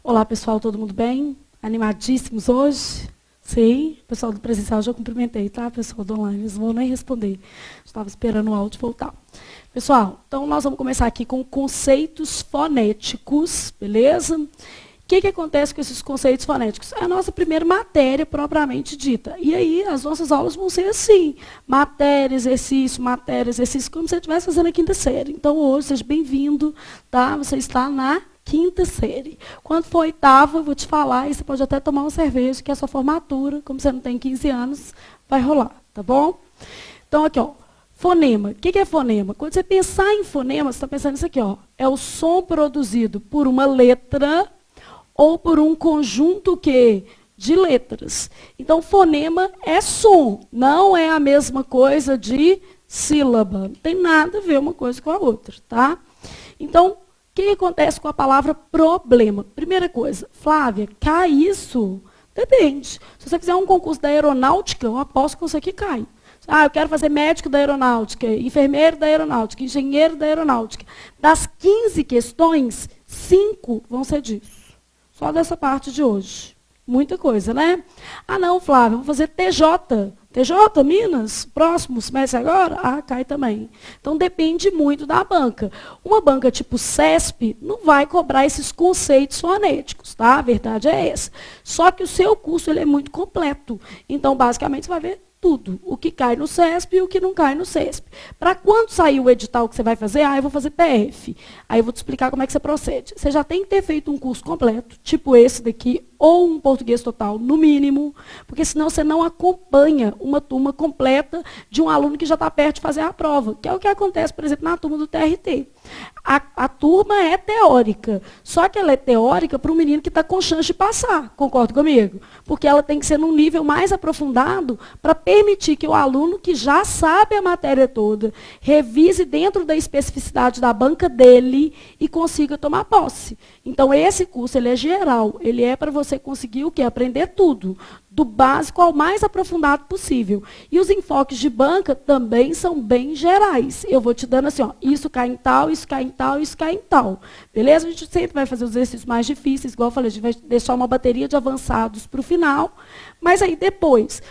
Olá, pessoal, todo mundo bem? Animadíssimos hoje? Sim, o pessoal do presencial já cumprimentei, tá? Pessoal do online, eles não vão nem responder. Estava esperando o áudio voltar. Pessoal, então nós vamos começar aqui com conceitos fonéticos, beleza? O que acontece com esses conceitos fonéticos? É a nossa primeira matéria propriamente dita. E aí, as nossas aulas vão ser assim, matéria, exercício, como se você estivesse fazendo a quinta série. Então, hoje, seja bem-vindo, tá? Você está na quinta série. Quando for oitava, eu vou te falar, e você pode até tomar uma cerveja, que é a sua formatura, como você não tem 15 anos, vai rolar, tá bom? Então, aqui, ó, fonema. O que é fonema? Quando você pensar em fonema, você está pensando nisso aqui, ó. É o som produzido por uma letra ou por um conjunto de letras. Então, fonema é som, não é a mesma coisa de sílaba. Não tem nada a ver uma coisa com a outra, tá? Então, o que acontece com a palavra problema? Primeira coisa, Flávia, cai isso? Depende. Se você fizer um concurso da aeronáutica, eu aposto que isso aqui cai. Ah, eu quero fazer médico da aeronáutica, enfermeiro da aeronáutica, engenheiro da aeronáutica. Das 15 questões, 5 vão ser disso. Só dessa parte de hoje. Muita coisa, né? Ah, não, Flávia, vamos fazer TJ. TJ, Minas, próximo semestre agora? Ah, cai também. Então, depende muito da banca. Uma banca tipo CESP não vai cobrar esses conceitos fonéticos, tá? A verdade é essa. Só que o seu curso ele é muito completo. Então, basicamente, você vai ver tudo. O que cai no CESP e o que não cai no CESP. Para quando sair o edital que você vai fazer, eu vou fazer PF. Aí eu vou te explicar como é que você procede. Você já tem que ter feito um curso completo, tipo esse daqui, ou um português total, no mínimo, porque senão você não acompanha uma turma completa de um aluno que já está perto de fazer a prova, que é o que acontece, por exemplo, na turma do TRT. A turma é teórica, só que ela é teórica para um menino que está com chance de passar, concorda comigo? Porque ela tem que ser num nível mais aprofundado para permitir que o aluno que já sabe a matéria toda, revise dentro da especificidade da banca dele e consiga tomar posse. Então, esse curso ele é geral, ele é para você conseguir o quê? Aprender tudo, do básico ao mais aprofundado possível. E os enfoques de banca também são bem gerais. Eu vou te dando assim, ó, isso cai em tal, isso cai em tal, isso cai em tal. Beleza? A gente sempre vai fazer os exercícios mais difíceis, igual eu falei, a gente vai deixar uma bateria de avançados para o final, mas aí depois,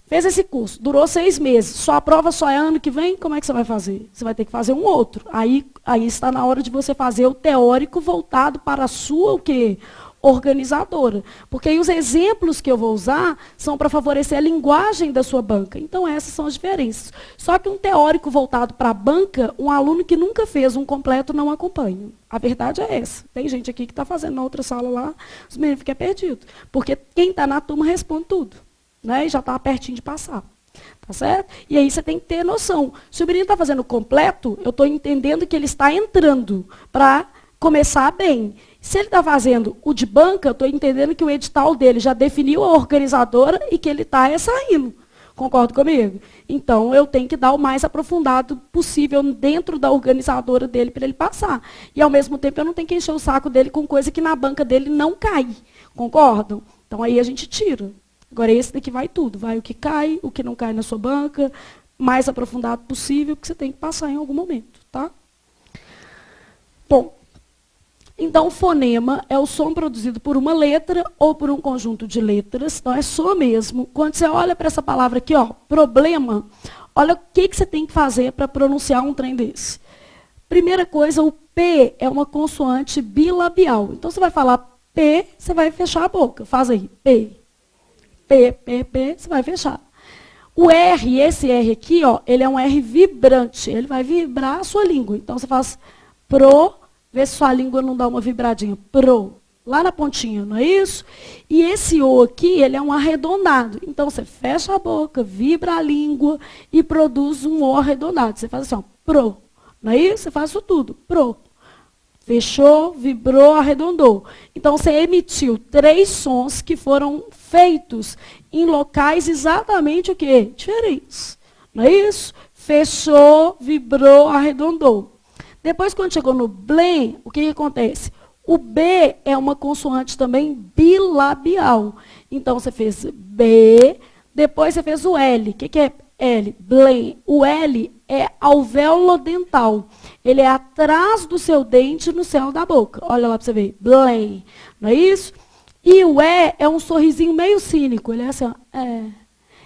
fez esse curso, durou 6 meses, sua prova só é ano que vem, como é que você vai fazer? Você vai ter que fazer um outro. Aí está na hora de você fazer o teórico voltado para a sua, o quê? Organizadora. Porque aí os exemplos que eu vou usar são para favorecer a linguagem da sua banca. Então, essas são as diferenças. Só que um teórico voltado para a banca, um aluno que nunca fez um completo não acompanha. A verdade é essa. Tem gente aqui que está fazendo na outra sala lá, os meninos ficam perdidos. Porque quem está na turma responde tudo. Né? E já está pertinho de passar. Tá certo? E aí você tem que ter noção. Se o menino está fazendo completo, eu estou entendendo que ele está entrando para começar bem. Se ele está fazendo o de banca, eu estou entendendo que o edital dele já definiu a organizadora e que ele está saindo. Concorda comigo? Então, eu tenho que dar o mais aprofundado possível dentro da organizadora dele para ele passar. E, ao mesmo tempo, eu não tenho que encher o saco dele com coisa que na banca dele não cai. Concordam? Então, aí a gente tira. Agora, esse daqui vai tudo. Vai o que cai, o que não cai na sua banca, mais aprofundado possível, que você tem que passar em algum momento. Tá? Bom. Então, o fonema é o som produzido por uma letra ou por um conjunto de letras. Então, é som mesmo. Quando você olha para essa palavra aqui, ó, problema, olha o que você tem que fazer para pronunciar um trem desse. Primeira coisa, o P é uma consoante bilabial. Então, você vai falar P, você vai fechar a boca. Faz aí, P. P, P, P, você vai fechar. O R, esse R aqui, ó, ele é um R vibrante. Ele vai vibrar a sua língua. Então, você faz pro. Vê se sua língua não dá uma vibradinha. Pro. Lá na pontinha, não é isso? E esse O aqui, ele é um arredondado. Então, você fecha a boca, vibra a língua e produz um O arredondado. Você faz assim, ó, pro. Não é isso? Você faz isso tudo. Pro. Fechou, vibrou, arredondou. Então, você emitiu 3 sons que foram feitos em locais exatamente o quê? Diferentes. Não é isso? Fechou, vibrou, arredondou. Depois, quando chegou no blém, o que acontece? O B é uma consoante também bilabial. Então, você fez B, depois você fez o L. O que é L? Blém. O L é alvéolo dental. Ele é atrás do seu dente no céu da boca. Olha lá para você ver. Blém. Não é isso? E o E é um sorrisinho meio cínico. Ele é assim, ó, é.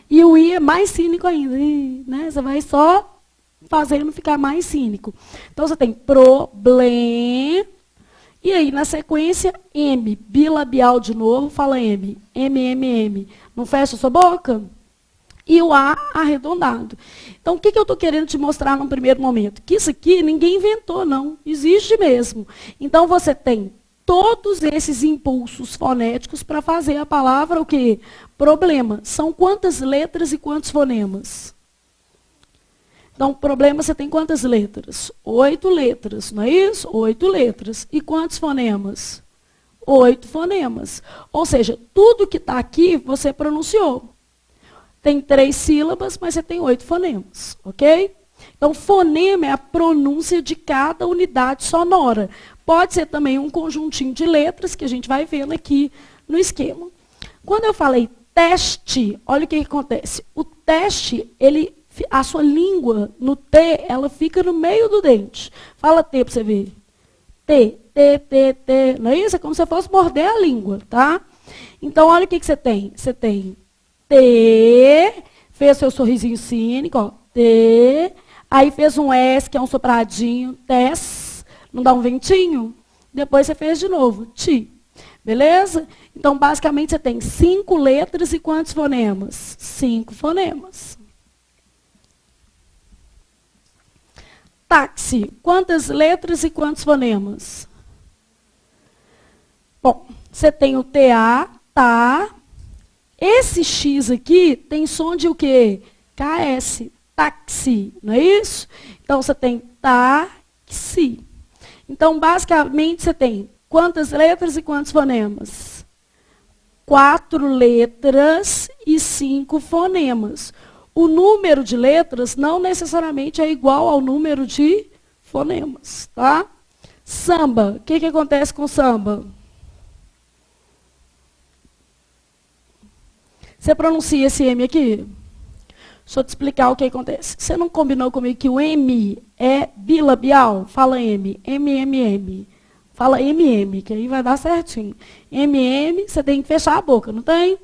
E o I é mais cínico ainda. E, né, você vai só fazendo ficar mais cínico. Então, você tem problema. E aí, na sequência, M. Bilabial de novo. Fala M. M, M, M. Não fecha a sua boca? E o A arredondado. Então, o que eu estou querendo te mostrar num primeiro momento? Que isso aqui ninguém inventou, não. Existe mesmo. Então, você tem todos esses impulsos fonéticos para fazer a palavra o quê? Problema. São quantas letras e quantos fonemas? Então, problema você tem quantas letras? 8 letras, não é isso? 8 letras. E quantos fonemas? 8 fonemas. Ou seja, tudo que está aqui você pronunciou. Tem 3 sílabas, mas você tem 8 fonemas, ok? Então, fonema é a pronúncia de cada unidade sonora. Pode ser também um conjuntinho de letras, que a gente vai vendo aqui no esquema. Quando eu falei teste, olha o que acontece. O teste, a sua língua, no T, ela fica no meio do dente. Fala T para você ver. T, T, T, T. Não é isso? É como se você fosse morder a língua, tá? Então, olha o que você tem. Você tem T, fez seu sorrisinho cínico, ó, T, aí fez um S, que é um sopradinho, TES, não dá um ventinho? Depois você fez de novo, TI. Beleza? Então, basicamente, você tem 5 letras e quantos fonemas? 5 fonemas. Táxi, quantas letras e quantos fonemas? Bom, você tem o TA, tá. Esse X aqui tem som de o quê? KS, táxi, não é isso? Então, você tem táxi. Então, basicamente, você tem quantas letras e quantos fonemas? 4 letras e 5 fonemas. O número de letras não necessariamente é igual ao número de fonemas, tá? Samba, o que acontece com samba? Você pronuncia esse M aqui? Deixa eu te explicar o que acontece. Você não combinou comigo que o M é bilabial? Fala M. M, M, M. Fala M, M, que aí vai dar certinho. M, M, você tem que fechar a boca, não tem?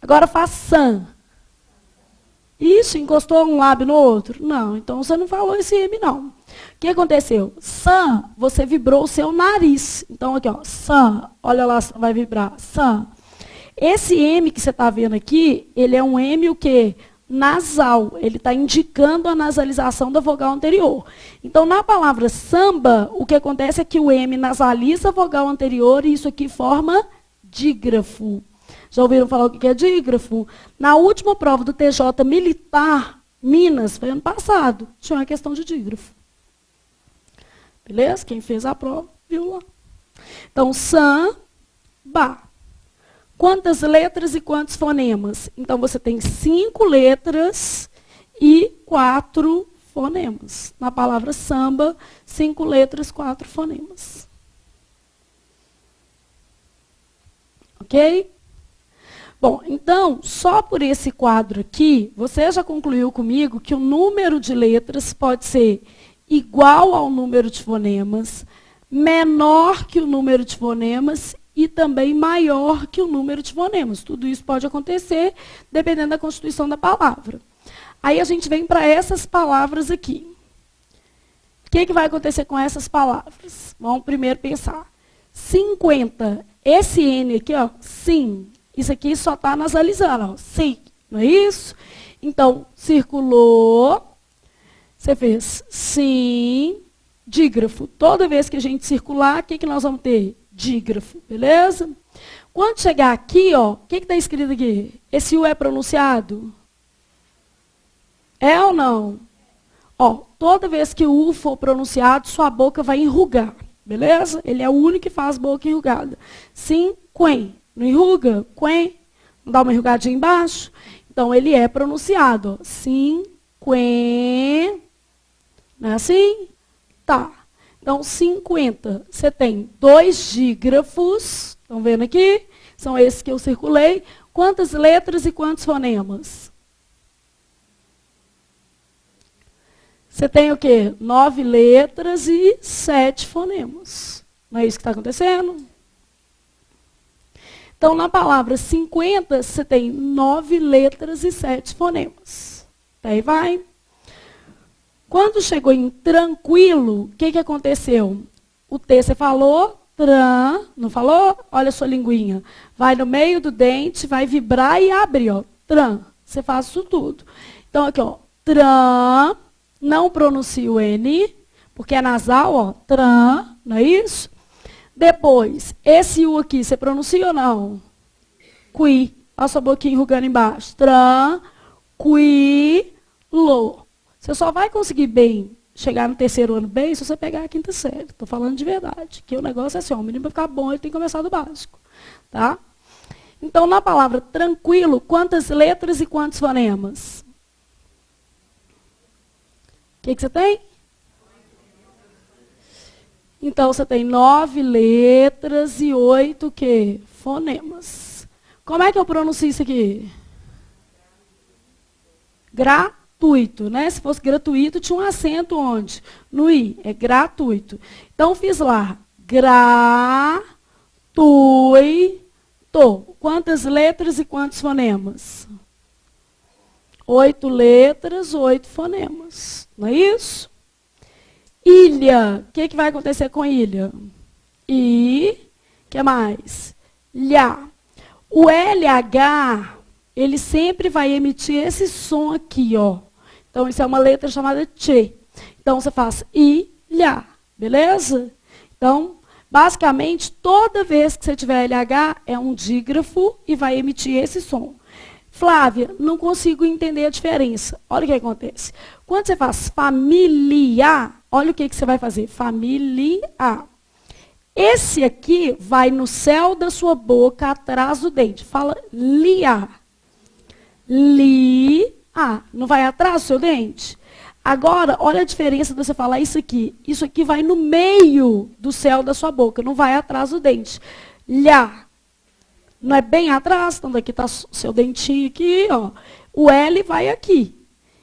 Agora faz san. Isso, encostou um lábio no outro? Não, então você não falou esse M, não. O que aconteceu? San, você vibrou o seu nariz. Então, aqui, ó, san, olha lá, vai vibrar, san. Esse M que você está vendo aqui, ele é um M o quê? Nasal. Ele está indicando a nasalização da vogal anterior. Então, na palavra samba, o que acontece é que o M nasaliza a vogal anterior e isso aqui forma dígrafo. Já ouviram falar o que é dígrafo? Na última prova do TJ Militar, Minas, foi ano passado, tinha uma questão de dígrafo. Beleza? Quem fez a prova, viu lá. Então, samba. Quantas letras e quantos fonemas? Então, você tem 5 letras e 4 fonemas. Na palavra samba, 5 letras, 4 fonemas. Ok? Bom, então, só por esse quadro aqui, você já concluiu comigo que o número de letras pode ser igual ao número de fonemas, menor que o número de fonemas e também maior que o número de fonemas. Tudo isso pode acontecer dependendo da constituição da palavra. Aí a gente vem para essas palavras aqui. O que vai acontecer com essas palavras? Vamos primeiro pensar. 50, esse N aqui, ó, sim. Isso aqui só está nasalizando, ó, sim, não é isso? Então, circulou, você fez sim, dígrafo. Toda vez que a gente circular, o que nós vamos ter? Dígrafo, beleza? Quando chegar aqui, ó, o que está escrito aqui? Esse U é pronunciado? É ou não? Ó, toda vez que o U for pronunciado, sua boca vai enrugar, beleza? Ele é o único que faz boca enrugada. Sim, quen. Não enruga? Quen. Não dá uma enrugadinha embaixo? Então, ele é pronunciado. Ó. Sim, quen. Não é assim? Tá. Então, 50. Você tem 2 dígrafos. Estão vendo aqui? São esses que eu circulei. Quantas letras e quantos fonemas? Você tem o quê? 9 letras e 7 fonemas. Não é isso que está acontecendo? Então, na palavra 50, você tem 9 letras e 7 fonemas. Daí vai. Quando chegou em tranquilo, o que aconteceu? O T você falou, tran, não falou? Olha a sua linguinha. Vai no meio do dente, vai vibrar e abrir, ó. Tran. Você faz isso tudo. Então, aqui, ó. Tran, não pronuncia o N, porque é nasal, ó. Tran, não é isso? Depois, esse U aqui, você pronuncia ou não? Qui. Olha a sua boquinha enrugando embaixo. Tranquilo. Você só vai conseguir bem, chegar no terceiro ano bem, se você pegar a quinta série. Estou falando de verdade. Que o negócio é assim, ó, o menino para ficar bom, ele tem que começar do básico. Tá? Então, na palavra tranquilo, quantas letras e quantos fonemas? O que você tem? Então, você tem 9 letras e 8 o quê? Fonemas. Como é que eu pronuncio isso aqui? Gratuito, né? Se fosse gratuito, tinha um acento onde? No I. É gratuito. Então, fiz lá. Gratuito. Quantas letras e quantos fonemas? 8 letras, 8 fonemas. Não é isso? Ilha. O que vai acontecer com ilha? I. O que mais? Lhá. O LH, ele sempre vai emitir esse som aqui, ó. Então, isso é uma letra chamada Tchê. Então, você faz ilha. Beleza? Então, basicamente, toda vez que você tiver LH, é um dígrafo e vai emitir esse som. Flávia, não consigo entender a diferença. Olha o que acontece. Quando você faz familiar, olha o que você vai fazer. Familiar. Esse aqui vai no céu da sua boca, atrás do dente. Fala lia. Lia. Não vai atrás do seu dente? Agora, olha a diferença de você falar isso aqui. Isso aqui vai no meio do céu da sua boca, não vai atrás do dente. Lhá. Não é bem atrás, então daqui está seu dentinho aqui, ó. O L vai aqui.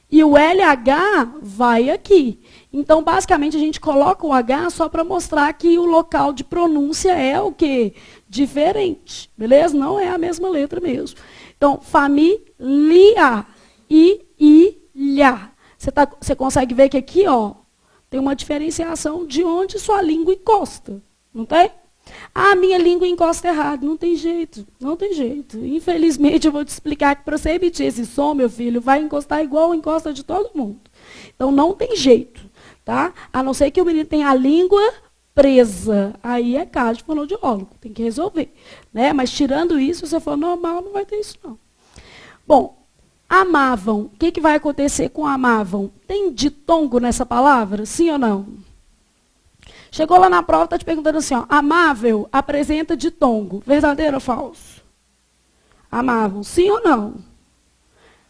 E o LH vai aqui. Então, basicamente, a gente coloca o H só para mostrar que o local de pronúncia é o quê? Diferente. Beleza? Não é a mesma letra mesmo. Então, família e ilha. Você consegue ver que aqui, ó, tem uma diferenciação de onde sua língua encosta. Não tem? Ah, minha língua encosta errado. Não tem jeito. Não tem jeito. Infelizmente, eu vou te explicar que para você emitir esse som, meu filho, vai encostar igual encosta de todo mundo. Então, não tem jeito. Tá? A não ser que o menino tenha a língua presa. Aí é caso de fonoaudiólogo. Tem que resolver. Né? Mas, tirando isso, se você for normal, não vai ter isso, não. Bom, amavam. O que vai acontecer com amavam? Tem ditongo nessa palavra? Sim ou não? Chegou lá na prova, está te perguntando assim, ó, amável apresenta ditongo. Verdadeiro ou falso? Amavam. Sim ou não?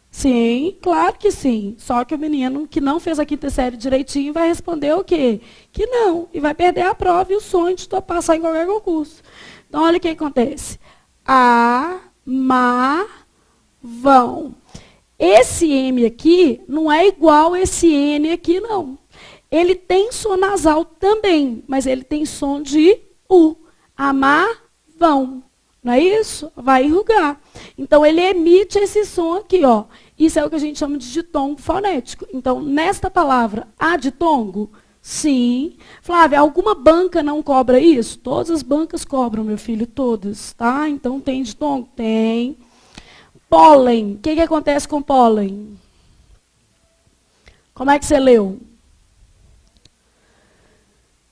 Sim, claro que sim. Só que o menino que não fez a quinta série direitinho vai responder o quê? Que não. E vai perder a prova e o sonho de passar em qualquer concurso. Então, olha o que acontece. Amavam. Esse M aqui não é igual esse N aqui, não. Ele tem som nasal também, mas ele tem som de U. Amavam. Não é isso? Vai enrugar. Então, ele emite esse som aqui, ó. Isso é o que a gente chama de ditongo fonético. Então, nesta palavra, há ditongo? Sim. Flávia, alguma banca não cobra isso? Todas as bancas cobram, meu filho, todas. Tá? Então, tem ditongo? Tem. Pólen. O que acontece com pólen? Como é que você leu?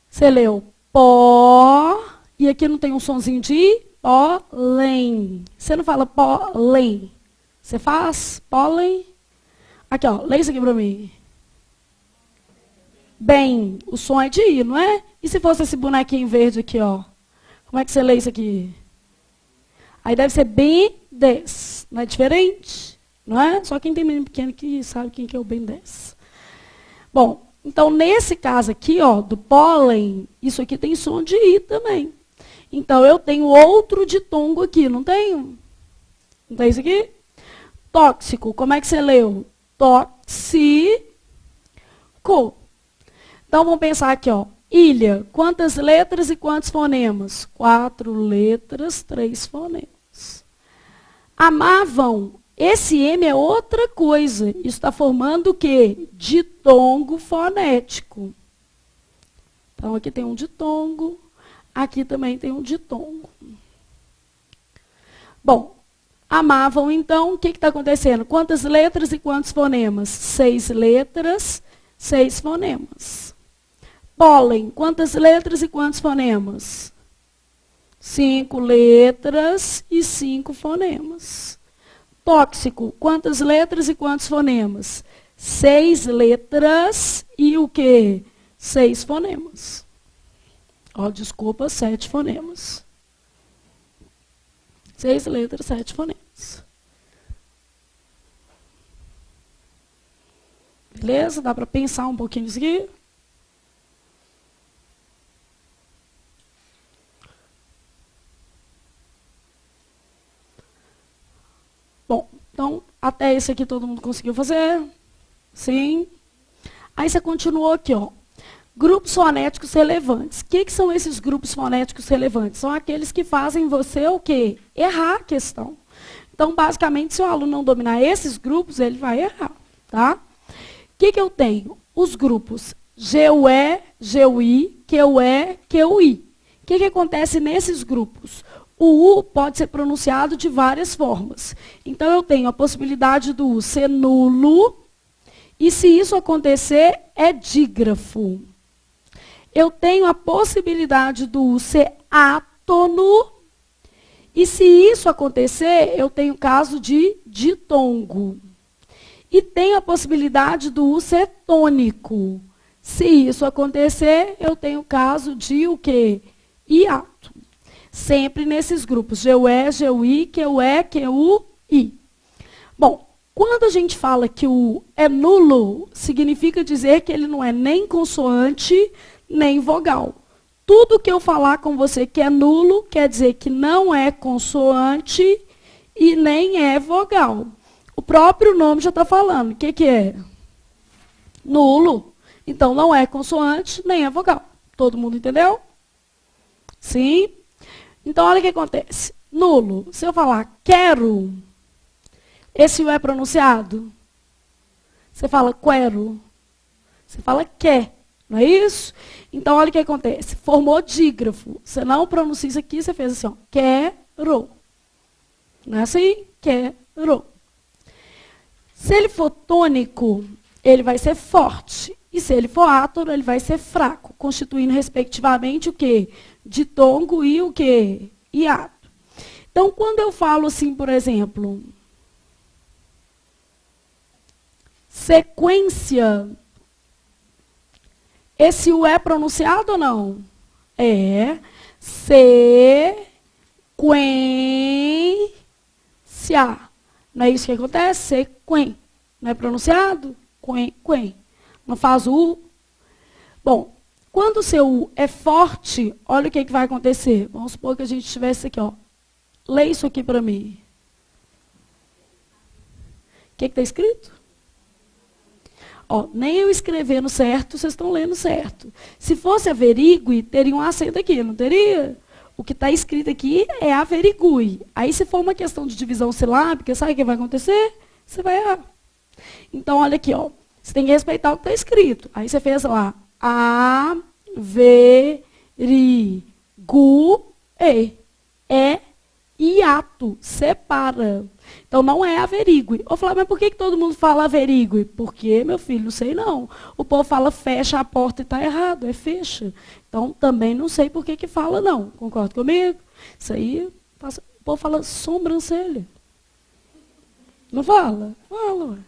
Você leu pó, e aqui não tem um sonzinho de pólen. Você não fala pólen. Você faz pólen? Aqui, ó, lê isso aqui para mim. Bem, o som é de I, não é? E se fosse esse bonequinho verde aqui, ó? Como é que você lê isso aqui? Aí deve ser bem 10. Não é diferente? Não é? Só quem tem menino pequeno que sabe quem que é o bem 10. Bom, então, nesse caso aqui, ó, do pólen, isso aqui tem som de I também. Então, eu tenho outro ditongo aqui, não tenho? Não tem isso aqui? Tóxico, como é que você leu? Tóxico. fonético. Então, vamos pensar aqui, ó. Ilha, quantas letras e quantos fonemas? 4 letras, 3 fonemas. Amavam, esse M é outra coisa. Isso está formando o quê? Ditongo fonético. Então, aqui tem um ditongo, aqui também tem um ditongo. Bom, amavam, então, o que está acontecendo? Quantas letras e quantos fonemas? 6 letras, 6 fonemas. Pólen, quantas letras e quantos fonemas? 5 letras e 5 fonemas. Tóxico, quantas letras e quantos fonemas? 6 letras e o quê? 6 fonemas. Ó, desculpa, 7 fonemas. 6 letras, 7 fonemas. Beleza? Dá para pensar um pouquinho nisso aqui? Bom, então, até esse aqui todo mundo conseguiu fazer? Sim. Aí você continuou aqui, ó. Grupos fonéticos relevantes. O que são esses grupos fonéticos relevantes? São aqueles que fazem você o quê? Errar a questão. Então, basicamente, se o aluno não dominar esses grupos, ele vai errar, tá? O que eu tenho? Os grupos GUE, GUI, QE, QI. O que acontece nesses grupos? O U pode ser pronunciado de várias formas. Então, eu tenho a possibilidade do U ser nulo, e se isso acontecer, é dígrafo. Eu tenho a possibilidade do U ser átono, e se isso acontecer, eu tenho o caso de ditongo. E tenho a possibilidade do U ser tônico. Se isso acontecer, eu tenho o caso de o quê? Hiato. Sempre nesses grupos, GUE, GUI, QE, QI. Bom, quando a gente fala que o U é nulo, significa dizer que ele não é nem consoante, nem vogal. Tudo que eu falar com você que é nulo, quer dizer que não é consoante e nem é vogal. O próprio nome já está falando. O que é? Nulo. Então, não é consoante, nem é vogal. Todo mundo entendeu? Sim? Então, olha o que acontece. Nulo. Se eu falar quero, esse U é pronunciado? Você fala quero. Você fala quer. Não é isso? Então, olha o que acontece. Formou dígrafo. Você não pronuncia isso aqui, você fez assim, ó. Quero. Não é assim? Quero. Se ele for tônico, ele vai ser forte. E se ele for átono, ele vai ser fraco, constituindo, respectivamente, o quê? Ditongo e o quê? Hiato. Então, quando eu falo assim, por exemplo, sequência, esse U é pronunciado ou não? É. Sequência. Não é isso que acontece? Sequen. Não é pronunciado? Quen. Não faz o U? Bom, quando o seu U é forte, olha o que vai acontecer. Vamos supor que a gente tivesse aqui, ó. Lê isso aqui para mim. O que está escrito? Ó, nem eu escrevendo certo, vocês estão lendo certo. Se fosse averigue, teria um acento aqui, não teria? O que está escrito aqui é averigue. Aí, se for uma questão de divisão silábica, sabe o que vai acontecer? Você vai errar. Então, olha aqui, ó. Você tem que respeitar o que está escrito. Aí você fez lá, averigue. É hiato, separa. Então, não é averigue. Eu falei, mas por que todo mundo fala averigue? Porque, meu filho, não sei não. O povo fala fecha a porta e está errado, é fecha. Então, também não sei por que fala não. Concorda comigo? Isso aí, o povo fala sobrancelha. Não fala? Fala, ué.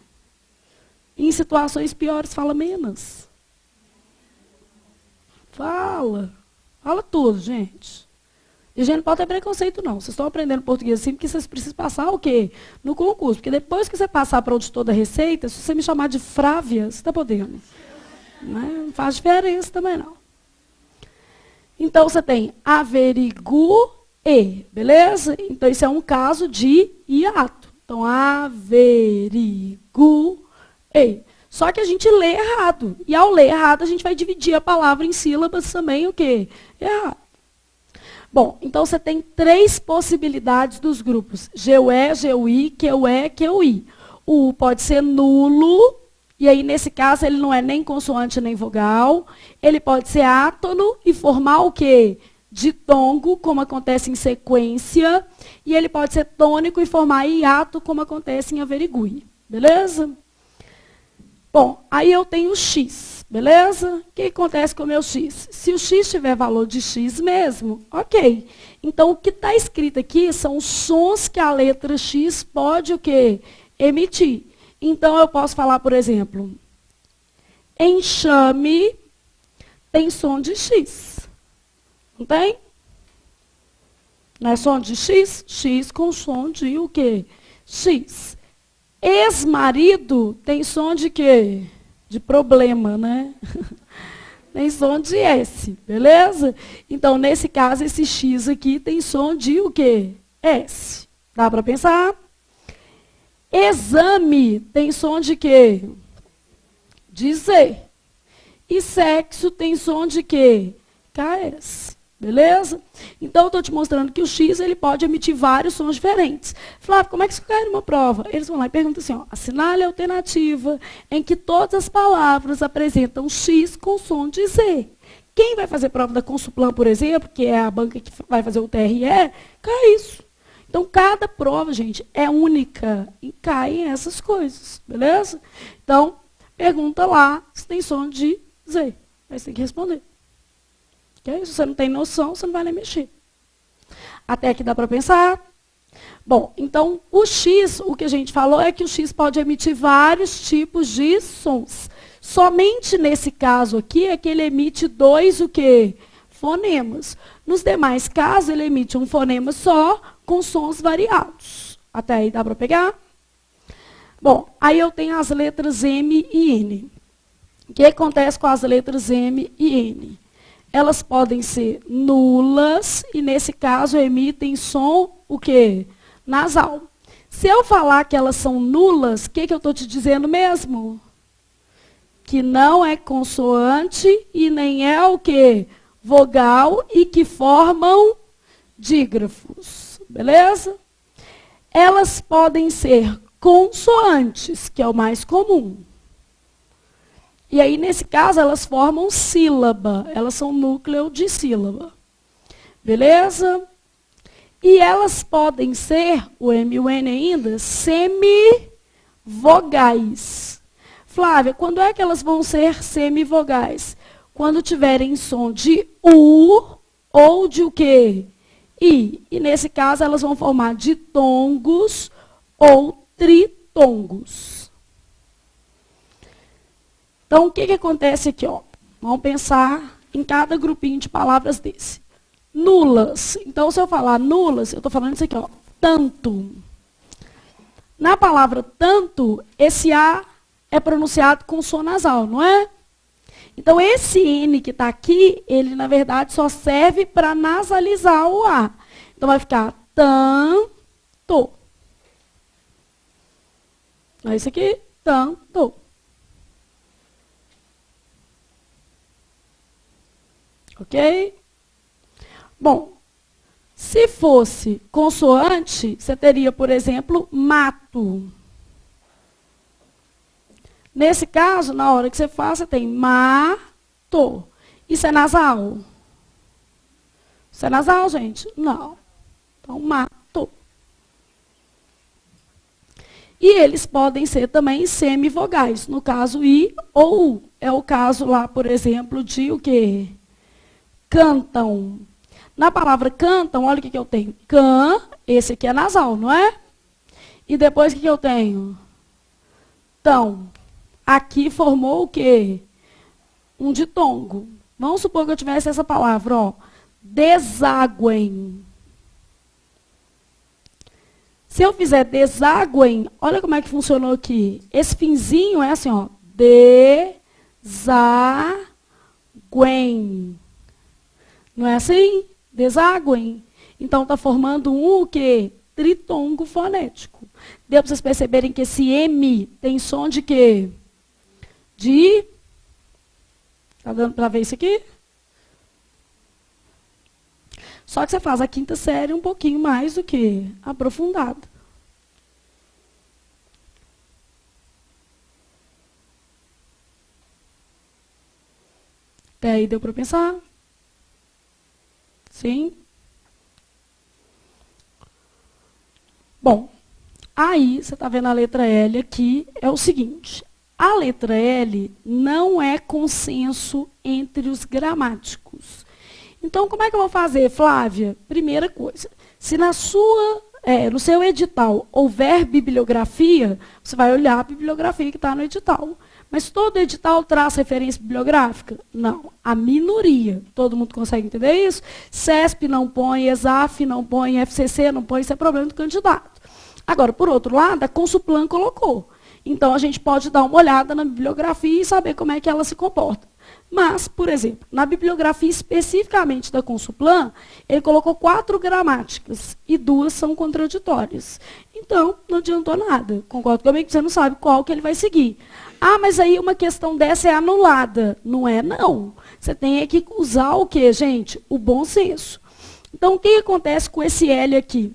Em situações piores, fala menos. Fala. Fala tudo, gente. E a gente não pode ter preconceito, não. Vocês estão aprendendo português assim porque vocês precisam passar o quê? No concurso. Porque depois que você passar para o auditor da Receita, se você me chamar de Frávia, você está podendo. Não faz diferença também, não. Então, você tem averigue, beleza? Então, isso é um caso de hiato. Então, averigue. Só que a gente lê errado. E ao ler errado, a gente vai dividir a palavra em sílabas também, o quê? Errado. Bom, então você tem 3 possibilidades dos grupos. GUE, GUI, QE, QI. O U pode ser nulo, e aí nesse caso ele não é nem consoante nem vogal. Ele pode ser átono e formar o quê? Ditongo, como acontece em sequência. E ele pode ser tônico e formar hiato, como acontece em averigüe. Beleza? Bom, aí eu tenho o X, beleza? O que acontece com o meu X? Se o X tiver valor de X mesmo, ok. Então, o que está escrito aqui são os sons que a letra X pode o quê? Emitir. Então, eu posso falar, por exemplo, enxame tem som de X. Não tem? Não é som de X? X com som de o quê? X. Ex-marido tem som de quê? De problema, né? Tem som de S, beleza? Então, nesse caso, esse X aqui tem som de o quê? S. Dá para pensar? Exame tem som de quê? De Z. E sexo tem som de quê? KS. Beleza? Então, eu estou te mostrando que o X ele pode emitir vários sons diferentes. Flávio, como é que isso cai numa prova? Eles vão lá e perguntam assim, ó, assinale a alternativa em que todas as palavras apresentam X com som de Z. Quem vai fazer prova da Consuplan, por exemplo, que é a banca que vai fazer o TRE, cai isso. Então, cada prova, gente, é única e caem essas coisas. Beleza? Então, pergunta lá se tem som de Z. Aí você tem que responder. Okay? Se você não tem noção, você não vai nem mexer. Até aqui dá para pensar? Bom, então, o X, o que a gente falou é que o X pode emitir vários tipos de sons. Somente nesse caso aqui é que ele emite 2 o quê? Fonemas. Nos demais casos, ele emite um fonema só com sons variados. Até aí dá para pegar? Bom, aí eu tenho as letras M e N. O que acontece com as letras M e N? Elas podem ser nulas e, nesse caso, emitem som, o quê? Nasal. Se eu falar que elas são nulas, o que eu estou te dizendo mesmo? Que não é consoante e nem é o quê? Vogal e que formam dígrafos. Beleza? Elas podem ser consoantes, que é o mais comum. E aí, nesse caso, elas formam sílaba. Elas são núcleo de sílaba. Beleza? E elas podem ser, o M e o N ainda, semivogais. Flávia, quando é que elas vão ser semivogais? Quando tiverem som de U ou de o quê? I. E nesse caso, elas vão formar ditongos ou tritongos. Então, o que acontece aqui? Ó? Vamos pensar em cada grupinho de palavras desse. Nulas. Então, se eu falar nulas, eu estou falando isso aqui, ó, tanto. Na palavra tanto, esse A é pronunciado com som nasal, não é? Então, esse N que está aqui, ele, na verdade, só serve para nasalizar o A. Então, vai ficar tanto. É isso aqui, tanto. Ok? Bom, se fosse consoante, você teria, por exemplo, mato. Nesse caso, na hora que você faz, você tem mato. Isso é nasal? Isso é nasal, gente? Não. Então, mato. E eles podem ser também semivogais. No caso, I ou U. É o caso lá, por exemplo, de o quê? Cantam. Na palavra cantam, olha o que eu tenho. Can, esse aqui é nasal, não é? E depois o que eu tenho? Tão. Aqui formou o quê? Um ditongo. Vamos supor que eu tivesse essa palavra, ó. Deságuem. Se eu fizer deságuem, olha como é que funcionou aqui. Esse finzinho é assim, ó. Deságuem. Não é assim? Deságuem. Então, está formando um o quê? Tritongo fonético. Deu para vocês perceberem que esse M tem som de quê? de... Tá dando para ver isso aqui? Só que você faz a quinta série um pouquinho mais do que aprofundada. Até aí deu para pensar? Sim? Bom, aí você está vendo a letra L aqui, é o seguinte. A letra L não é consenso entre os gramáticos. Então, como é que eu vou fazer, Flávia? Primeira coisa, se no seu edital houver bibliografia, você vai olhar a bibliografia que está no edital. Mas todo edital traz referência bibliográfica? Não, a minoria. Todo mundo consegue entender isso? CESP não põe, ESAF não põe, FCC não põe, isso é problema do candidato. Agora, por outro lado, a Consuplan colocou. Então, a gente pode dar uma olhada na bibliografia e saber como é que ela se comporta. Mas, por exemplo, na bibliografia especificamente da Consuplan, ele colocou 4 gramáticas e 2 são contraditórias. Então, não adiantou nada. Concordo comigo que você não sabe qual que ele vai seguir. Ah, mas aí uma questão dessa é anulada. Não é, não. Você tem que usar o quê, gente? O bom senso. Então, o que acontece com esse L aqui?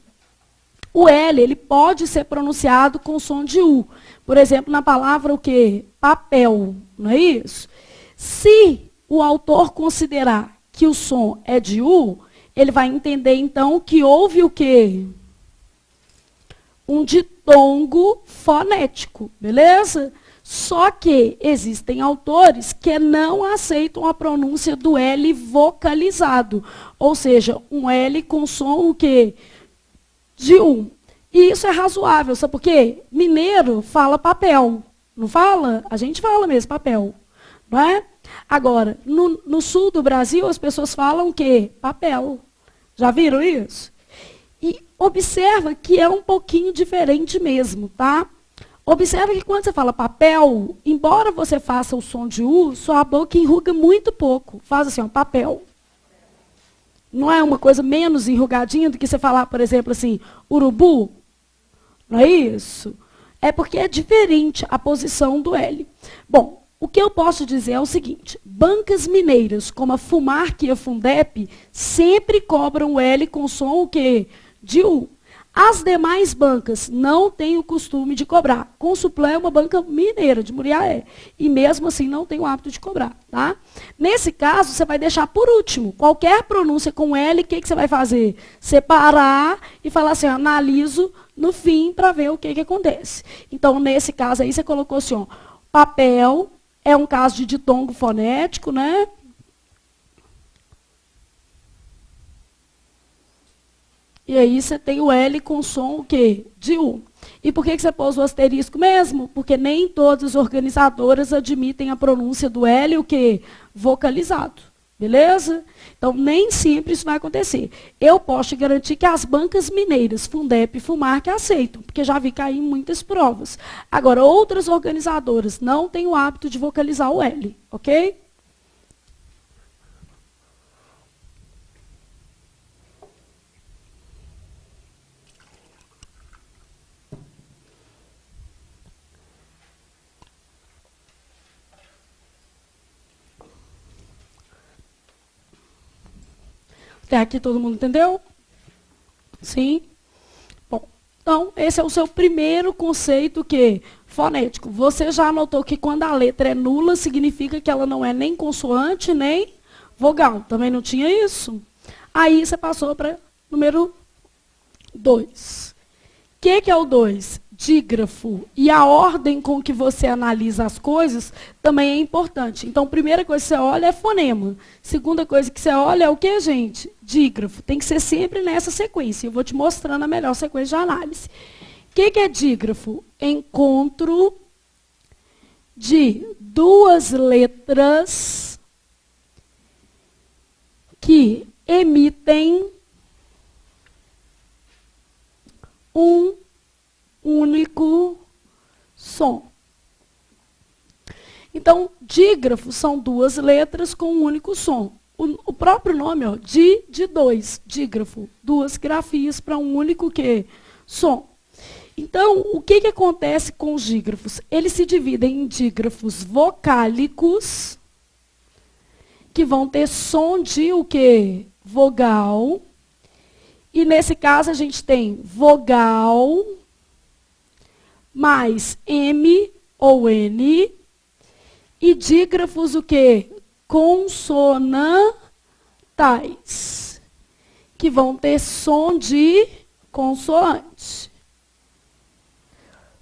O L, ele pode ser pronunciado com som de U. Por exemplo, na palavra o quê? Papel, não é isso? Se o autor considerar que o som é de U, ele vai entender, então, que houve o quê? Um ditongo fonético, beleza? Só que existem autores que não aceitam a pronúncia do L vocalizado, ou seja, um L com som o quê? De U. E isso é razoável, sabe por quê? Mineiro fala papel, não fala? A gente fala mesmo papel, não é? Agora, no sul do Brasil, as pessoas falam o quê? Papel. Já viram isso? E observa que é um pouquinho diferente mesmo, tá? Observa que quando você fala papel, embora você faça o som de U, sua boca enruga muito pouco. Faz assim, ó, papel. Não é uma coisa menos enrugadinha do que você falar, por exemplo, assim, urubu? Não é isso? É porque é diferente a posição do L. Bom, o que eu posso dizer é o seguinte, bancas mineiras, como a Fumarc e a Fundep, sempre cobram o L com som o quê? De U. As demais bancas não têm o costume de cobrar. Consuplan é uma banca mineira, de Muriaé. E mesmo assim não tem o hábito de cobrar. Tá? Nesse caso, você vai deixar por último. Qualquer pronúncia com L, o que você vai fazer? Separar e falar assim, analiso no fim para ver o que acontece. Então, nesse caso aí, você colocou assim, ó, papel, é um caso de ditongo fonético, né? E aí você tem o L com som o quê? De U. E por que você pôs o asterisco mesmo? Porque nem todas as organizadoras admitem a pronúncia do L o quê? Vocalizado. Beleza? Então, nem sempre isso vai acontecer. Eu posso te garantir que as bancas mineiras, Fundep e Fumarc, aceitam, porque já vi cair em muitas provas. Agora, outras organizadoras não têm o hábito de vocalizar o L, ok? Até aqui todo mundo entendeu? Sim? Bom, então, esse é o seu primeiro conceito que fonético. Você já anotou que quando a letra é nula, significa que ela não é nem consoante, nem vogal. Também não tinha isso? Aí você passou para número 2. O que é o 2? Dígrafo. E a ordem com que você analisa as coisas também é importante. Então, a primeira coisa que você olha é fonema. Segunda coisa que você olha é o que, gente? Dígrafo. Tem que ser sempre nessa sequência. Eu vou te mostrando a melhor sequência de análise. O que é dígrafo? Encontro de duas letras que emitem um único som. Então, dígrafo são duas letras com um único som. O próprio nome, ó, de dois, dígrafo, duas grafias para um único que? Som. Então, o que, que acontece com os dígrafos? Eles se dividem em dígrafos vocálicos, que vão ter som de o quê? Vogal. E nesse caso a gente tem vogal mais M ou N. E dígrafos o quê? Consonantais, que vão ter som de consoante.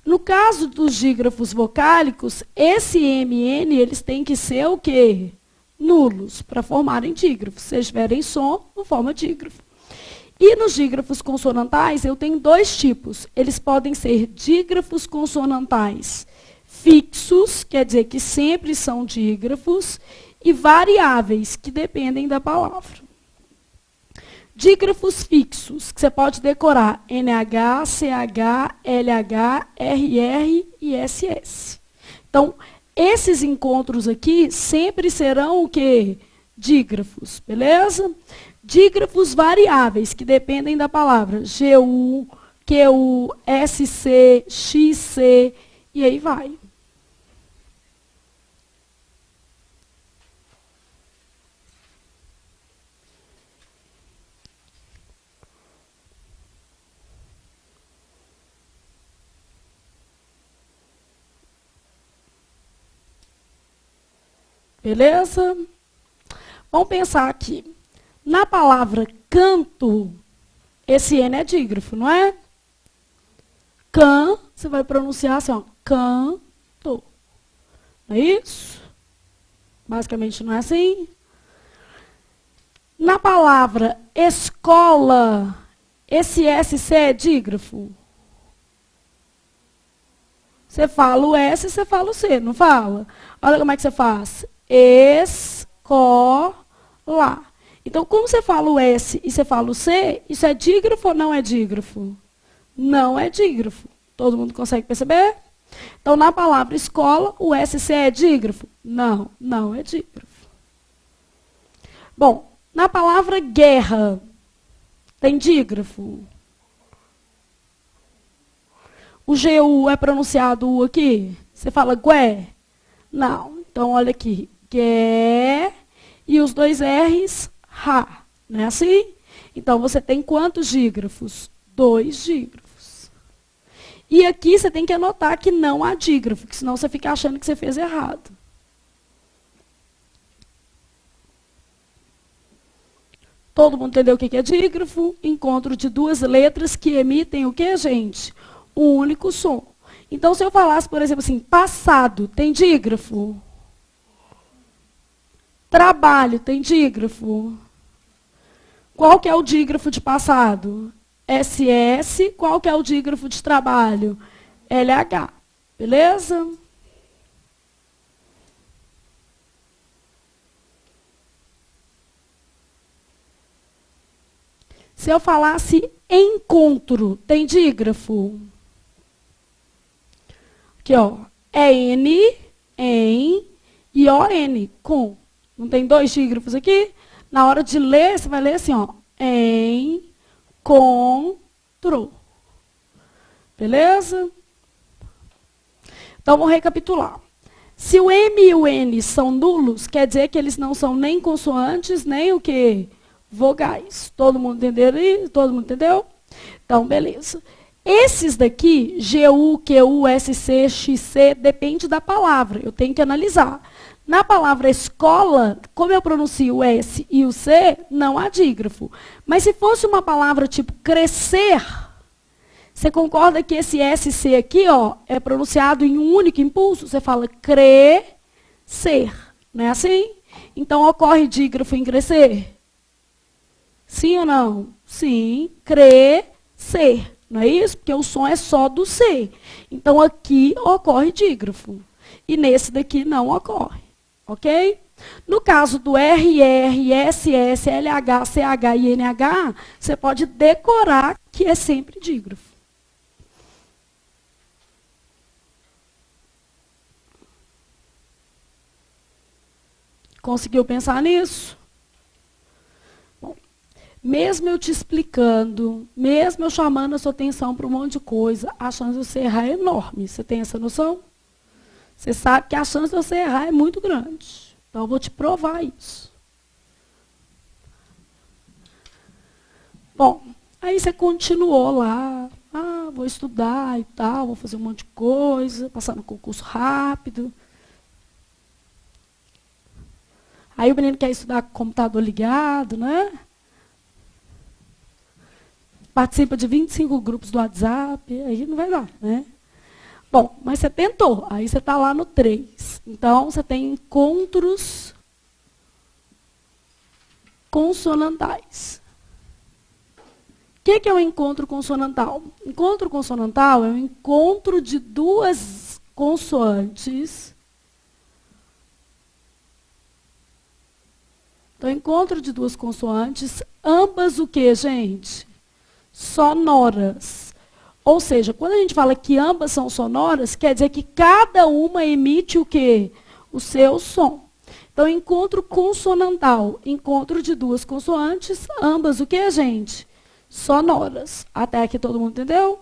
No caso dos dígrafos vocálicos, esse M e N, eles têm que ser o quê? Nulos, para formarem dígrafos. Se eles tiverem som, não forma dígrafo. E nos dígrafos consonantais, eu tenho dois tipos. Eles podem ser dígrafos consonantais fixos, quer dizer que sempre são dígrafos, e variáveis, que dependem da palavra. Dígrafos fixos, que você pode decorar NH, CH, LH, RR e SS. Então, esses encontros aqui sempre serão o quê? Dígrafos, beleza? Dígrafos variáveis, que dependem da palavra. GU, QU, SC, XC, e aí vai. Beleza? Vamos pensar aqui. Na palavra canto, esse N é dígrafo, não é? Can, você vai pronunciar assim, ó, canto. Não é isso? Basicamente não é assim. Na palavra escola, esse SC é dígrafo? Você fala o S, você fala o C, não fala? Olha como é que você faz. Escola. Então, como você fala o S e você fala o C, isso é dígrafo ou não é dígrafo? Não é dígrafo. Todo mundo consegue perceber? Então, na palavra escola, o SC é dígrafo? Não, não é dígrafo. Bom, na palavra guerra, tem dígrafo? O GU é pronunciado U aqui? Você fala gué? Não. Então, olha aqui. Gué e os dois R's, Rá. Não é assim? Então, você tem quantos dígrafos? 2 dígrafos. E aqui você tem que anotar que não há dígrafo, que senão você fica achando que você fez errado. Todo mundo entendeu o que é dígrafo? Encontro de duas letras que emitem o que, gente? Um único som. Então, se eu falasse, por exemplo, assim, passado, tem dígrafo? Trabalho, tem dígrafo? Qual que é o dígrafo de passado? SS. Qual que é o dígrafo de trabalho? LH. Beleza? Se eu falasse encontro, tem dígrafo? Aqui, ó. É N, em, e ON, com. Não tem 2 dígrafos aqui? Na hora de ler, você vai ler assim, ó. Encontro. Beleza? Então, vamos recapitular. Se o M e o N são nulos, quer dizer que eles não são nem consoantes, nem o quê? Vogais. Todo mundo entendeu? Todo mundo entendeu? Então, beleza. Esses daqui, GU, QU, SC, XC, depende da palavra. Eu tenho que analisar. Na palavra escola, como eu pronuncio o S e o C, não há dígrafo. Mas se fosse uma palavra tipo crescer, você concorda que esse SC aqui, ó, é pronunciado em um único impulso? Você fala crescer. Não é assim? Então, ocorre dígrafo em crescer? Sim ou não? Sim. Crescer. Não é isso? Porque o som é só do C. Então, aqui ocorre dígrafo. E nesse daqui não ocorre. Ok? No caso do RR, SS, LH, CH e NH, você pode decorar que é sempre dígrafo. Conseguiu pensar nisso? Bom, mesmo eu te explicando, mesmo eu chamando a sua atenção para um monte de coisa, a chance de você errar é enorme. Você tem essa noção? Você sabe que a chance de você errar é muito grande. Então, eu vou te provar isso. Bom, aí você continuou lá. Ah, vou estudar e tal, vou fazer um monte de coisa, passar no concurso rápido. Aí o menino quer estudar com o computador ligado, né? Participa de 25 grupos do WhatsApp, aí não vai dar, né? Bom, mas você tentou, aí você está lá no 3. Então, você tem encontros consonantais. O que é um encontro consonantal? Encontro consonantal é um encontro de duas consoantes. Então, encontro de duas consoantes, ambas o que, gente? Sonoras. Ou seja, quando a gente fala que ambas são sonoras, quer dizer que cada uma emite o quê? O seu som. Então, encontro consonantal, encontro de duas consoantes, ambas o que, gente? Sonoras. Até aqui todo mundo entendeu?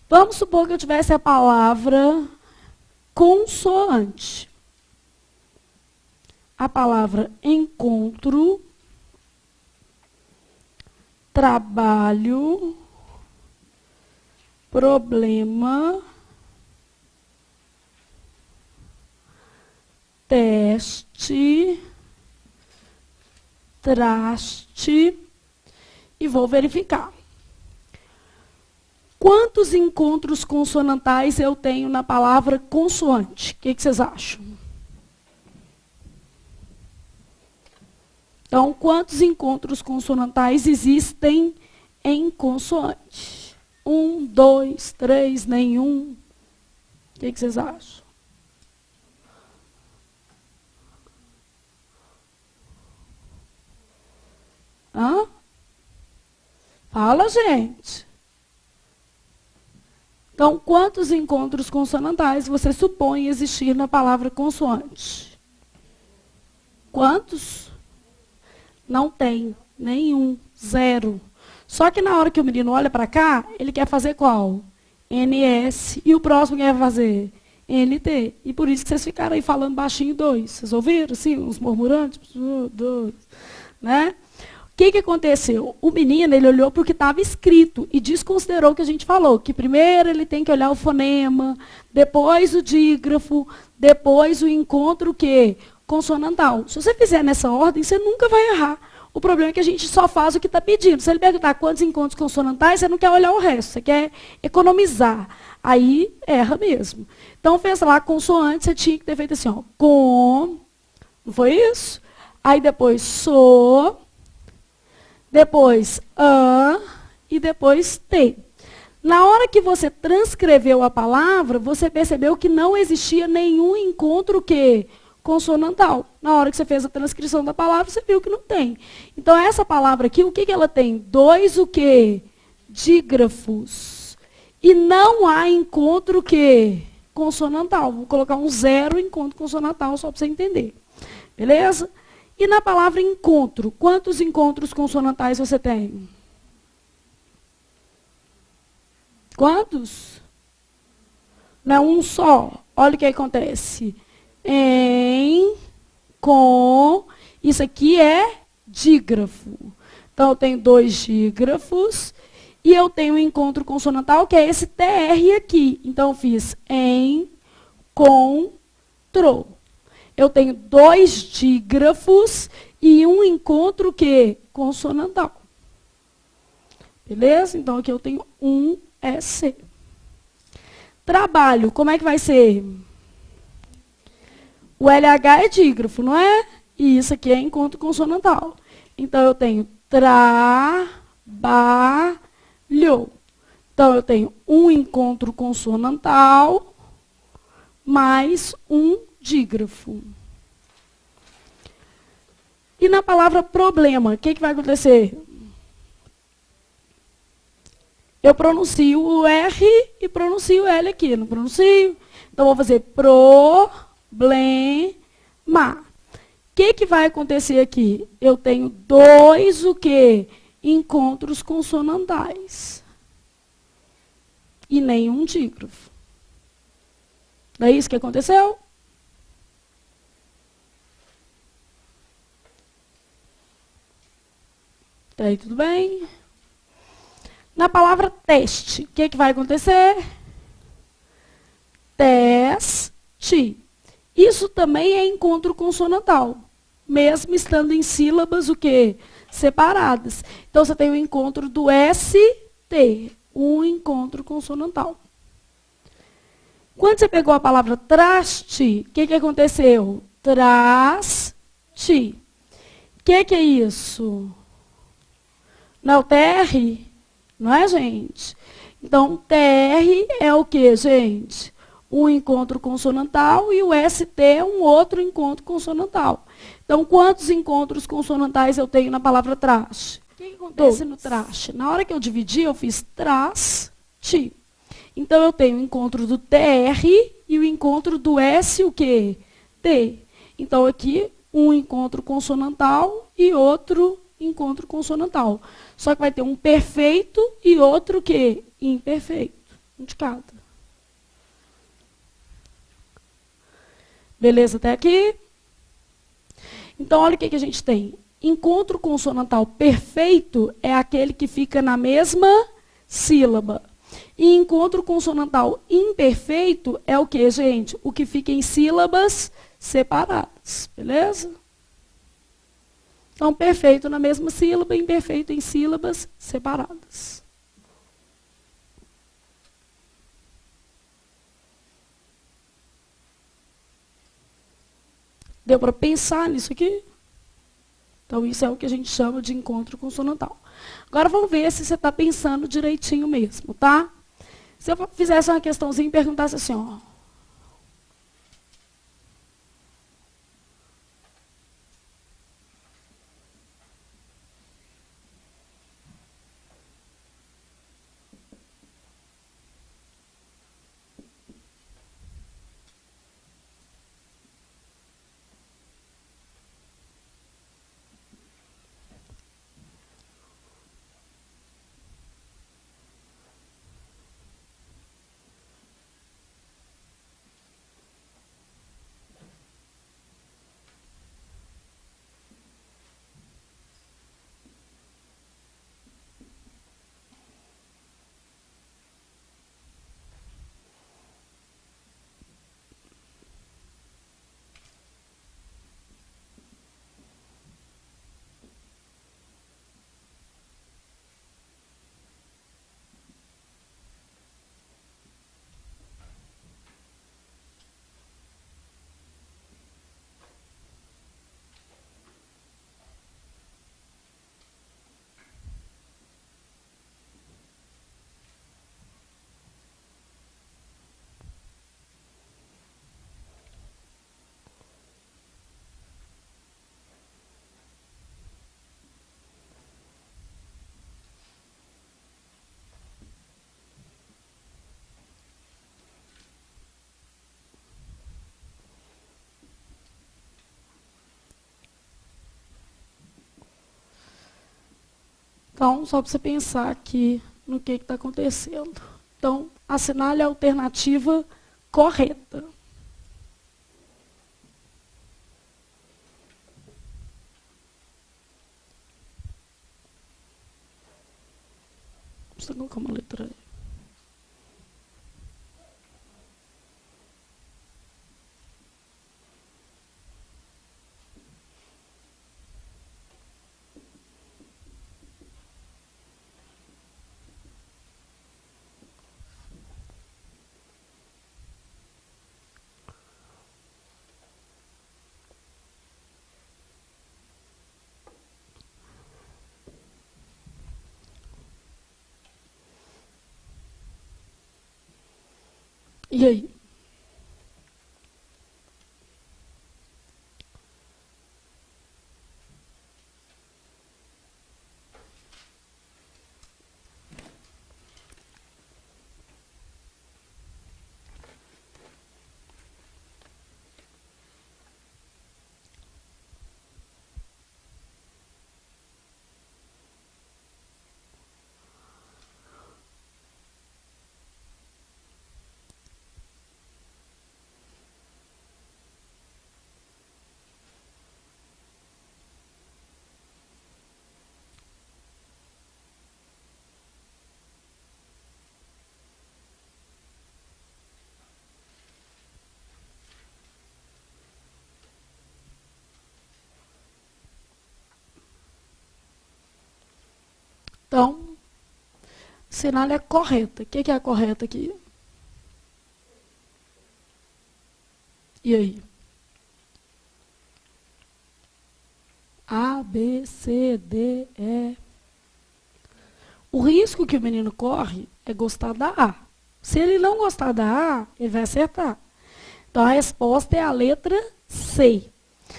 Vamos supor que eu tivesse a palavra consoante. A palavra encontro, trabalho, problema, teste, traste, e vou verificar. Quantos encontros consonantais eu tenho na palavra consoante? O que vocês acham? Então, quantos encontros consonantais existem em consoante? 1, 2, 3, nenhum. O que vocês acham? Hã? Fala, gente. Então, quantos encontros consonantais você supõe existir na palavra consoante? Quantos? Não tem. Nenhum. Zero. Só que na hora que o menino olha para cá, ele quer fazer qual? NS. E o próximo quer fazer? NT. E por isso que vocês ficaram aí falando baixinho 2. Vocês ouviram, assim, uns murmurantes? 2. Né? O que aconteceu? O menino, ele olhou para o que estava escrito e desconsiderou o que a gente falou, que primeiro ele tem que olhar o fonema, depois o dígrafo, depois o encontro o quê? Consonantal. Se você fizer nessa ordem, você nunca vai errar. O problema é que a gente só faz o que está pedindo. Se ele perguntar quantos encontros consonantais, você não quer olhar o resto, você quer economizar. Aí erra mesmo. Então, fez lá consoante, você tinha que ter feito assim, ó, com, não foi isso? Aí depois so, depois e depois t. Na hora que você transcreveu a palavra, você percebeu que não existia nenhum encontro que consonantal. Na hora que você fez a transcrição da palavra, você viu que não tem. Então, essa palavra aqui, o que ela tem? 2 o quê? Dígrafos. E não há encontro que consonantal. Vou colocar um 0 encontro consonantal, só para você entender. Beleza? E na palavra encontro, quantos encontros consonantais você tem? Quantos? Não é um só. Olha o que acontece. Em, com, isso aqui é dígrafo. Então, eu tenho 2 dígrafos e eu tenho um encontro consonantal, que é esse TR aqui. Então, eu fiz em, com, tro. Eu tenho 2 dígrafos e um encontro que? Consonantal. Beleza? Então, aqui eu tenho um EC. Trabalho, como é que vai ser? O LH é dígrafo, não é? E isso aqui é encontro consonantal. Então, eu tenho trabalho. Então, eu tenho um encontro consonantal mais um dígrafo. E na palavra problema, o que vai acontecer? Eu pronuncio o R e pronuncio o L aqui, não pronuncio? Então, vou fazer problema. que vai acontecer aqui? Eu tenho dois o quê? Encontros consonantais. E nenhum dígrafo. Não é isso que aconteceu? Tá aí, tudo bem? Na palavra teste, o que vai acontecer? Teste. Isso também é encontro consonantal, mesmo estando em sílabas o quê? Separadas. Então, você tem o encontro do ST, um encontro consonantal. Quando você pegou a palavra traste, o que aconteceu? Traste. O que é isso? Não é o TR? Não é, gente? Então, TR é o que, gente? Um encontro consonantal e o ST é um outro encontro consonantal. Então, quantos encontros consonantais eu tenho na palavra traste? O que acontece no traste? Na hora que eu dividi, eu fiz traste. Então, eu tenho o encontro do TR e o encontro do S, o quê? T. Então, aqui, um encontro consonantal e outro encontro consonantal. Só que vai ter um perfeito e outro que imperfeito. Um de cada. Beleza até aqui? Então, olha o que a gente tem. Encontro consonantal perfeito é aquele que fica na mesma sílaba. E encontro consonantal imperfeito é o que, gente? O que fica em sílabas separadas. Beleza? Então, perfeito na mesma sílaba, imperfeito em sílabas separadas. Deu para pensar nisso aqui? Então, isso é o que a gente chama de encontro consonantal. Agora, vamos ver se você está pensando direitinho mesmo, tá? Se eu fizesse uma questãozinha e perguntasse assim, ó. Então, só para você pensar aqui no que está acontecendo. Então, assinale a alternativa correta. Você colocar uma letra aí. E aí? Então, sinal é correta. O que é a correta aqui? E aí? A, B, C, D, E. O risco que o menino corre é gostar da A. Se ele não gostar da A, ele vai acertar. Então, a resposta é a letra C.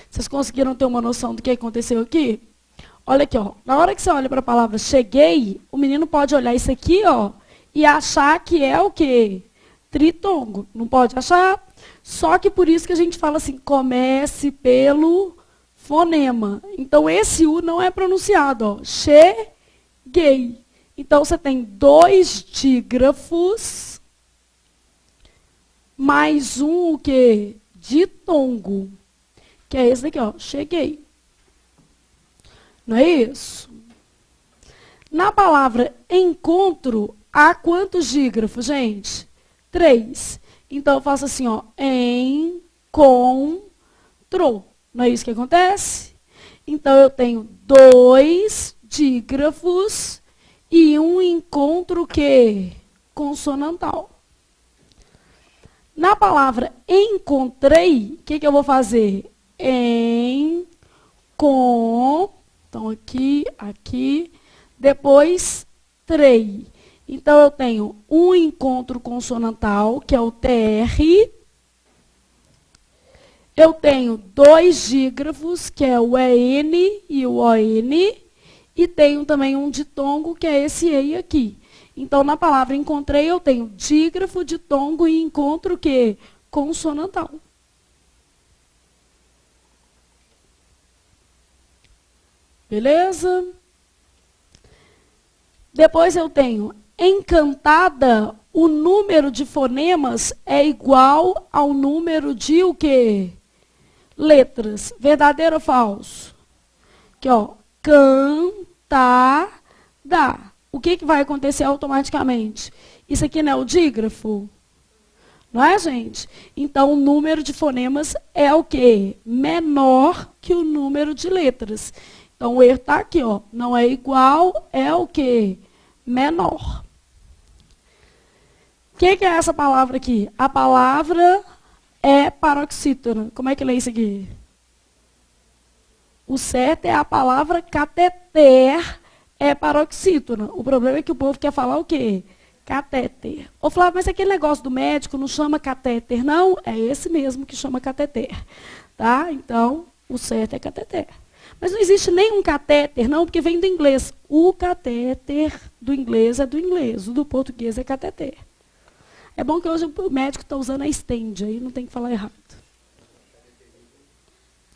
Vocês conseguiram ter uma noção do que aconteceu aqui? Olha aqui, ó. Na hora que você olha para a palavra cheguei, o menino pode olhar isso aqui, ó, e achar que é o quê? Tritongo. Não pode achar? Só que por isso que a gente fala assim, comece pelo fonema. Então, esse U não é pronunciado, ó. Cheguei. Então, você tem 2 dígrafos, mais um o quê? Ditongo. Que é esse daqui, ó. Cheguei. Não é isso? Na palavra encontro, há quantos dígrafos, gente? 3. Então, eu faço assim, ó. Encontrou. Não é isso que acontece? Então, eu tenho 2 dígrafos e um encontro que? Consonantal. Na palavra encontrei, o que eu vou fazer? Então, aqui, depois, trei. Então, eu tenho um encontro consonantal, que é o TR. Eu tenho 2 dígrafos, que é o EN e o ON. E tenho também um ditongo, que é esse EI aqui. Então, na palavra encontrei, eu tenho dígrafo, ditongo e encontro que? Consonantal. Beleza? Depois eu tenho encantada, o número de fonemas é igual ao número de o quê? Letras. Verdadeiro ou falso? Aqui, ó. Cantada. O que vai acontecer automaticamente? Isso aqui não é o dígrafo? Não é, gente? Então, o número de fonemas é o quê? Menor que o número de letras. Então, o erro está aqui, ó. Não é igual, é o quê? Menor. O que é essa palavra aqui? A palavra é paroxítona. Como é que lê isso aqui? O certo é a palavra cateter, é paroxítona. O problema é que o povo quer falar o quê? Catéter. Ô Flávio, mas aquele negócio do médico não chama catéter, não? É esse mesmo que chama cateter. Tá? Então, o certo é cateter. Mas não existe nenhum catéter, não, porque vem do inglês. O catéter do inglês é do inglês, o do português é cateter. É bom que hoje o médico está usando a estende, aí não tem que falar errado.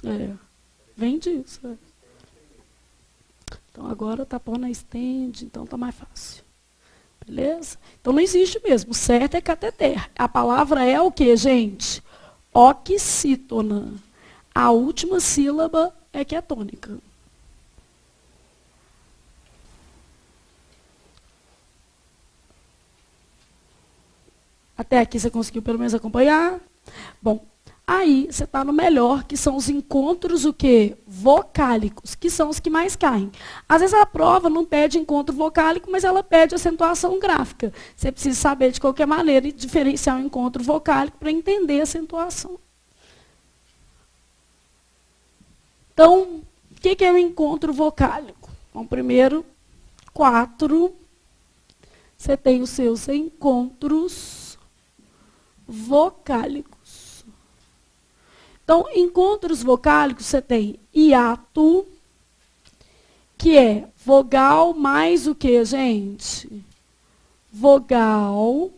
É, vem disso. É. Então agora está pondo a estende, então está mais fácil. Beleza? Então não existe mesmo. O certo é cateter. A palavra é o que, gente? Oxítona. A última sílaba é que é tônica. Até aqui você conseguiu pelo menos acompanhar? Bom, aí você está no melhor, que são os encontros o quê? Vocálicos, que são os que mais caem. Às vezes a prova não pede encontro vocálico, mas ela pede acentuação gráfica. Você precisa saber de qualquer maneira e diferenciar o encontro vocálico para entender a acentuação. Então, o que é o encontro vocálico? Bom, primeiro, 4. Você tem os seus encontros vocálicos. Então, encontros vocálicos, você tem hiato, que é vogal mais o que, gente? Vogal.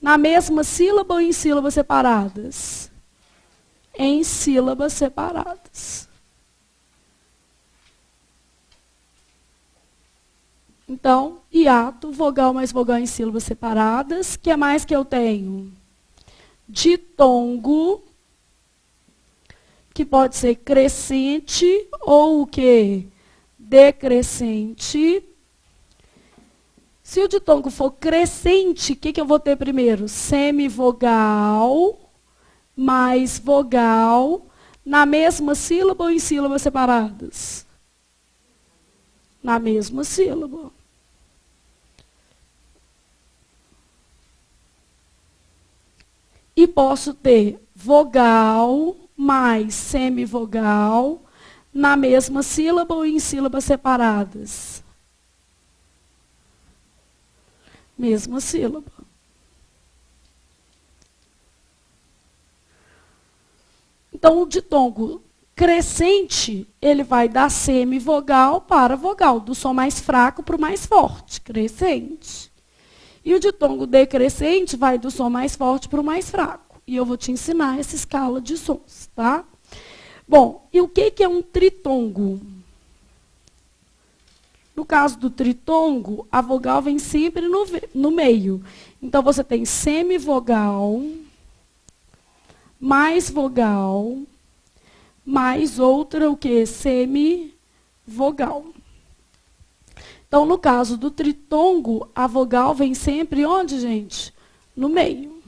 Na mesma sílaba ou em sílabas separadas? Em sílabas separadas. Então, hiato, vogal mais vogal em sílabas separadas. O que mais que eu tenho? Ditongo, que pode ser crescente ou o quê? Decrescente. Se o ditongo for crescente, o que eu vou ter primeiro? Semivogal mais vogal na mesma sílaba ou em sílabas separadas? Na mesma sílaba. E posso ter vogal mais semivogal na mesma sílaba ou em sílabas separadas? Mesma sílaba. Então, o ditongo crescente, ele vai da semivogal para vogal, do som mais fraco para o mais forte, crescente. E o ditongo decrescente vai do som mais forte para o mais fraco. E eu vou te ensinar essa escala de sons, tá? Bom, e o que é um tritongo? No caso do tritongo, a vogal vem sempre no meio. Então, você tem semivogal, mais vogal, mais outra, o quê? Semivogal. Então, no caso do tritongo, a vogal vem sempre onde, gente? No meio.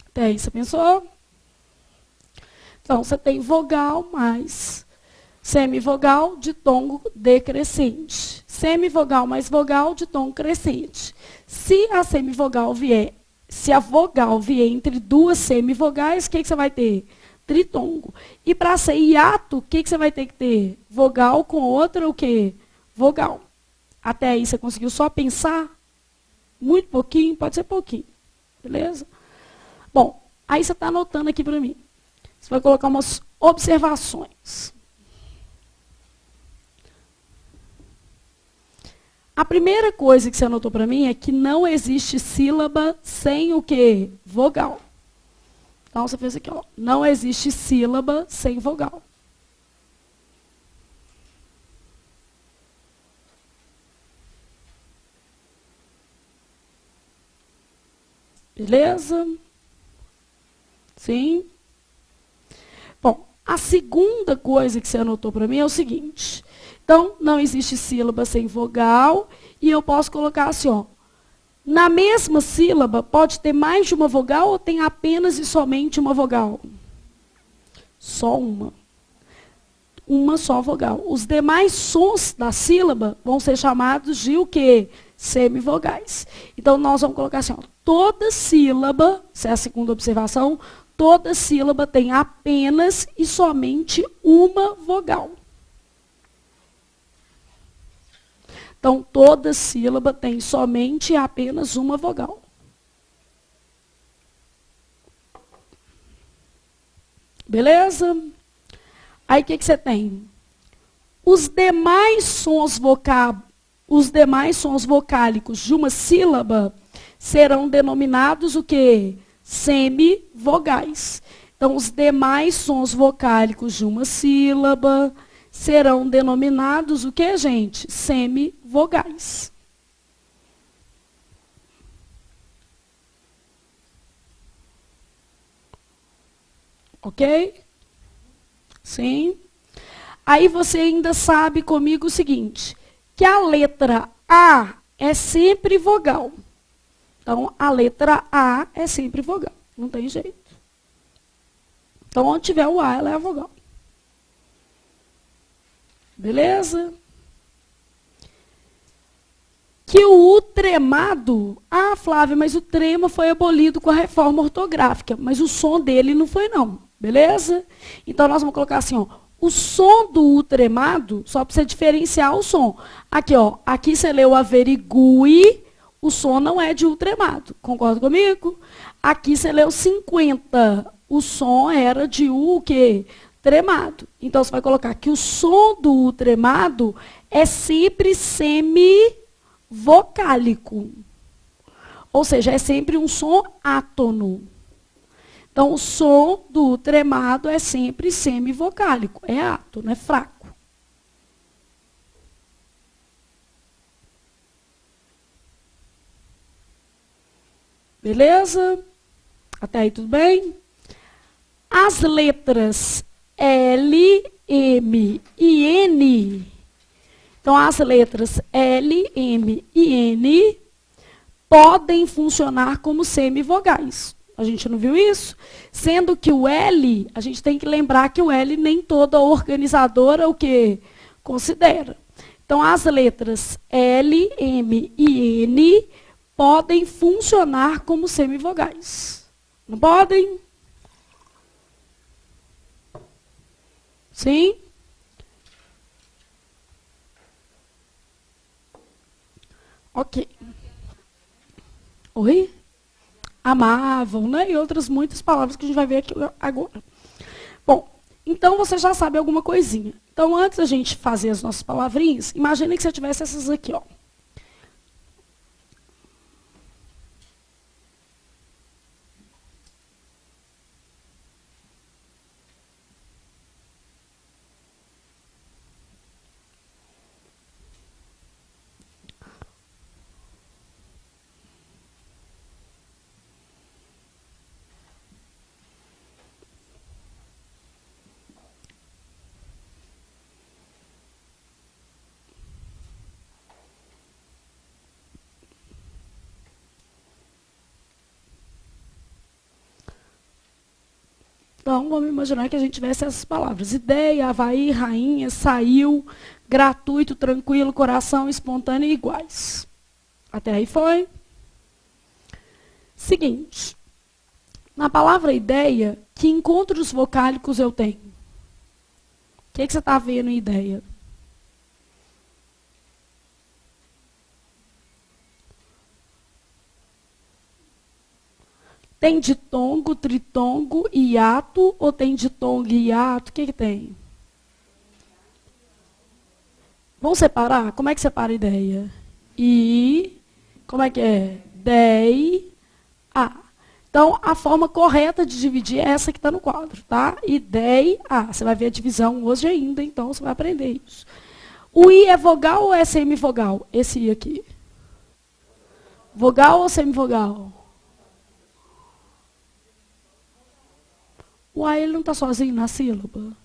Até aí, você pensou? Então, você tem vogal mais semivogal, ditongo decrescente. Semivogal mais vogal, ditongo crescente. Se a vogal vier entre duas semivogais, o que você vai ter? Tritongo. E para ser hiato, o que você vai ter que ter? Vogal com outra, o quê? Vogal. Até aí, você conseguiu só pensar? Muito pouquinho? Pode ser pouquinho. Beleza? Bom, aí você está anotando aqui para mim. Você vai colocar umas observações. A primeira coisa que você anotou para mim é que não existe sílaba sem o quê? Vogal. Então, você fez aqui, ó. Não existe sílaba sem vogal. Beleza? Sim? Bom, a segunda coisa que você anotou para mim é o seguinte. Então, não existe sílaba sem vogal. E eu posso colocar assim, ó. Na mesma sílaba, pode ter mais de uma vogal ou tem apenas e somente uma vogal? Só uma. Uma só vogal. Os demais sons da sílaba vão ser chamados de o quê? Semivogais. Então, nós vamos colocar assim, ó. Toda sílaba, essa é a segunda observação, toda sílaba tem apenas e somente uma vogal. Então, toda sílaba tem somente e apenas uma vogal. Beleza? Aí, o que você tem? Os demais sons vocálicos de uma sílaba serão denominados o quê? Semivogais. Então, os demais sons vocálicos de uma sílaba serão denominados o quê, gente? Semivogais. Ok? Sim. Aí você ainda sabe comigo o seguinte, que a letra A é sempre vogal. Então, a letra A é sempre vogal. Não tem jeito. Então, onde tiver o A, ela é a vogal. Beleza? Que o U tremado... Ah, Flávia, mas o trema foi abolido com a reforma ortográfica. Mas o som dele não foi, não. Beleza? Então, nós vamos colocar assim, ó. O som do U tremado, só para você diferenciar o som. Aqui, ó. Aqui você leu averigue. O som não é de U tremado. Concorda comigo? Aqui você leu 50. O som era de U o quê? Tremado. Então, você vai colocar que o som do U tremado é sempre semivocálico. Ou seja, é sempre um som átono. Então, o som do U tremado é sempre semivocálico. É átono, é fraco. Beleza? Até aí tudo bem? As letras L, M e N. Então, as letras L, M e N podem funcionar como semivogais. A gente não viu isso? Sendo que o L, a gente tem que lembrar que o L nem toda organizadora o que considera. Então, as letras L, M e N podem funcionar como semivogais. Não podem? Sim? Ok. Oi? Amavam, né? E outras muitas palavras que a gente vai ver aqui agora. Bom, então você já sabe alguma coisinha. Então, antes da gente fazer as nossas palavrinhas, imagine que você tivesse essas aqui, ó. Então, vamos imaginar que a gente tivesse essas palavras. Ideia, Havaí, rainha, saiu, gratuito, tranquilo, coração, espontâneo e iguais. Até aí foi? Seguinte. Na palavra ideia, que encontros vocálicos eu tenho? O que você está vendo em ideia? Tem ditongo, tritongo, hiato, ou tem ditongo e hiato? O que tem? Vamos separar? Como é que separa a ideia? Como é que é? Dei, a. Então, a forma correta de dividir é essa que está no quadro, tá? Ideia, a. Você vai ver a divisão hoje ainda, então você vai aprender isso. O I é vogal ou é semivogal? Esse I aqui. Vogal ou semivogal? Uai, ele não está sozinho na sílaba?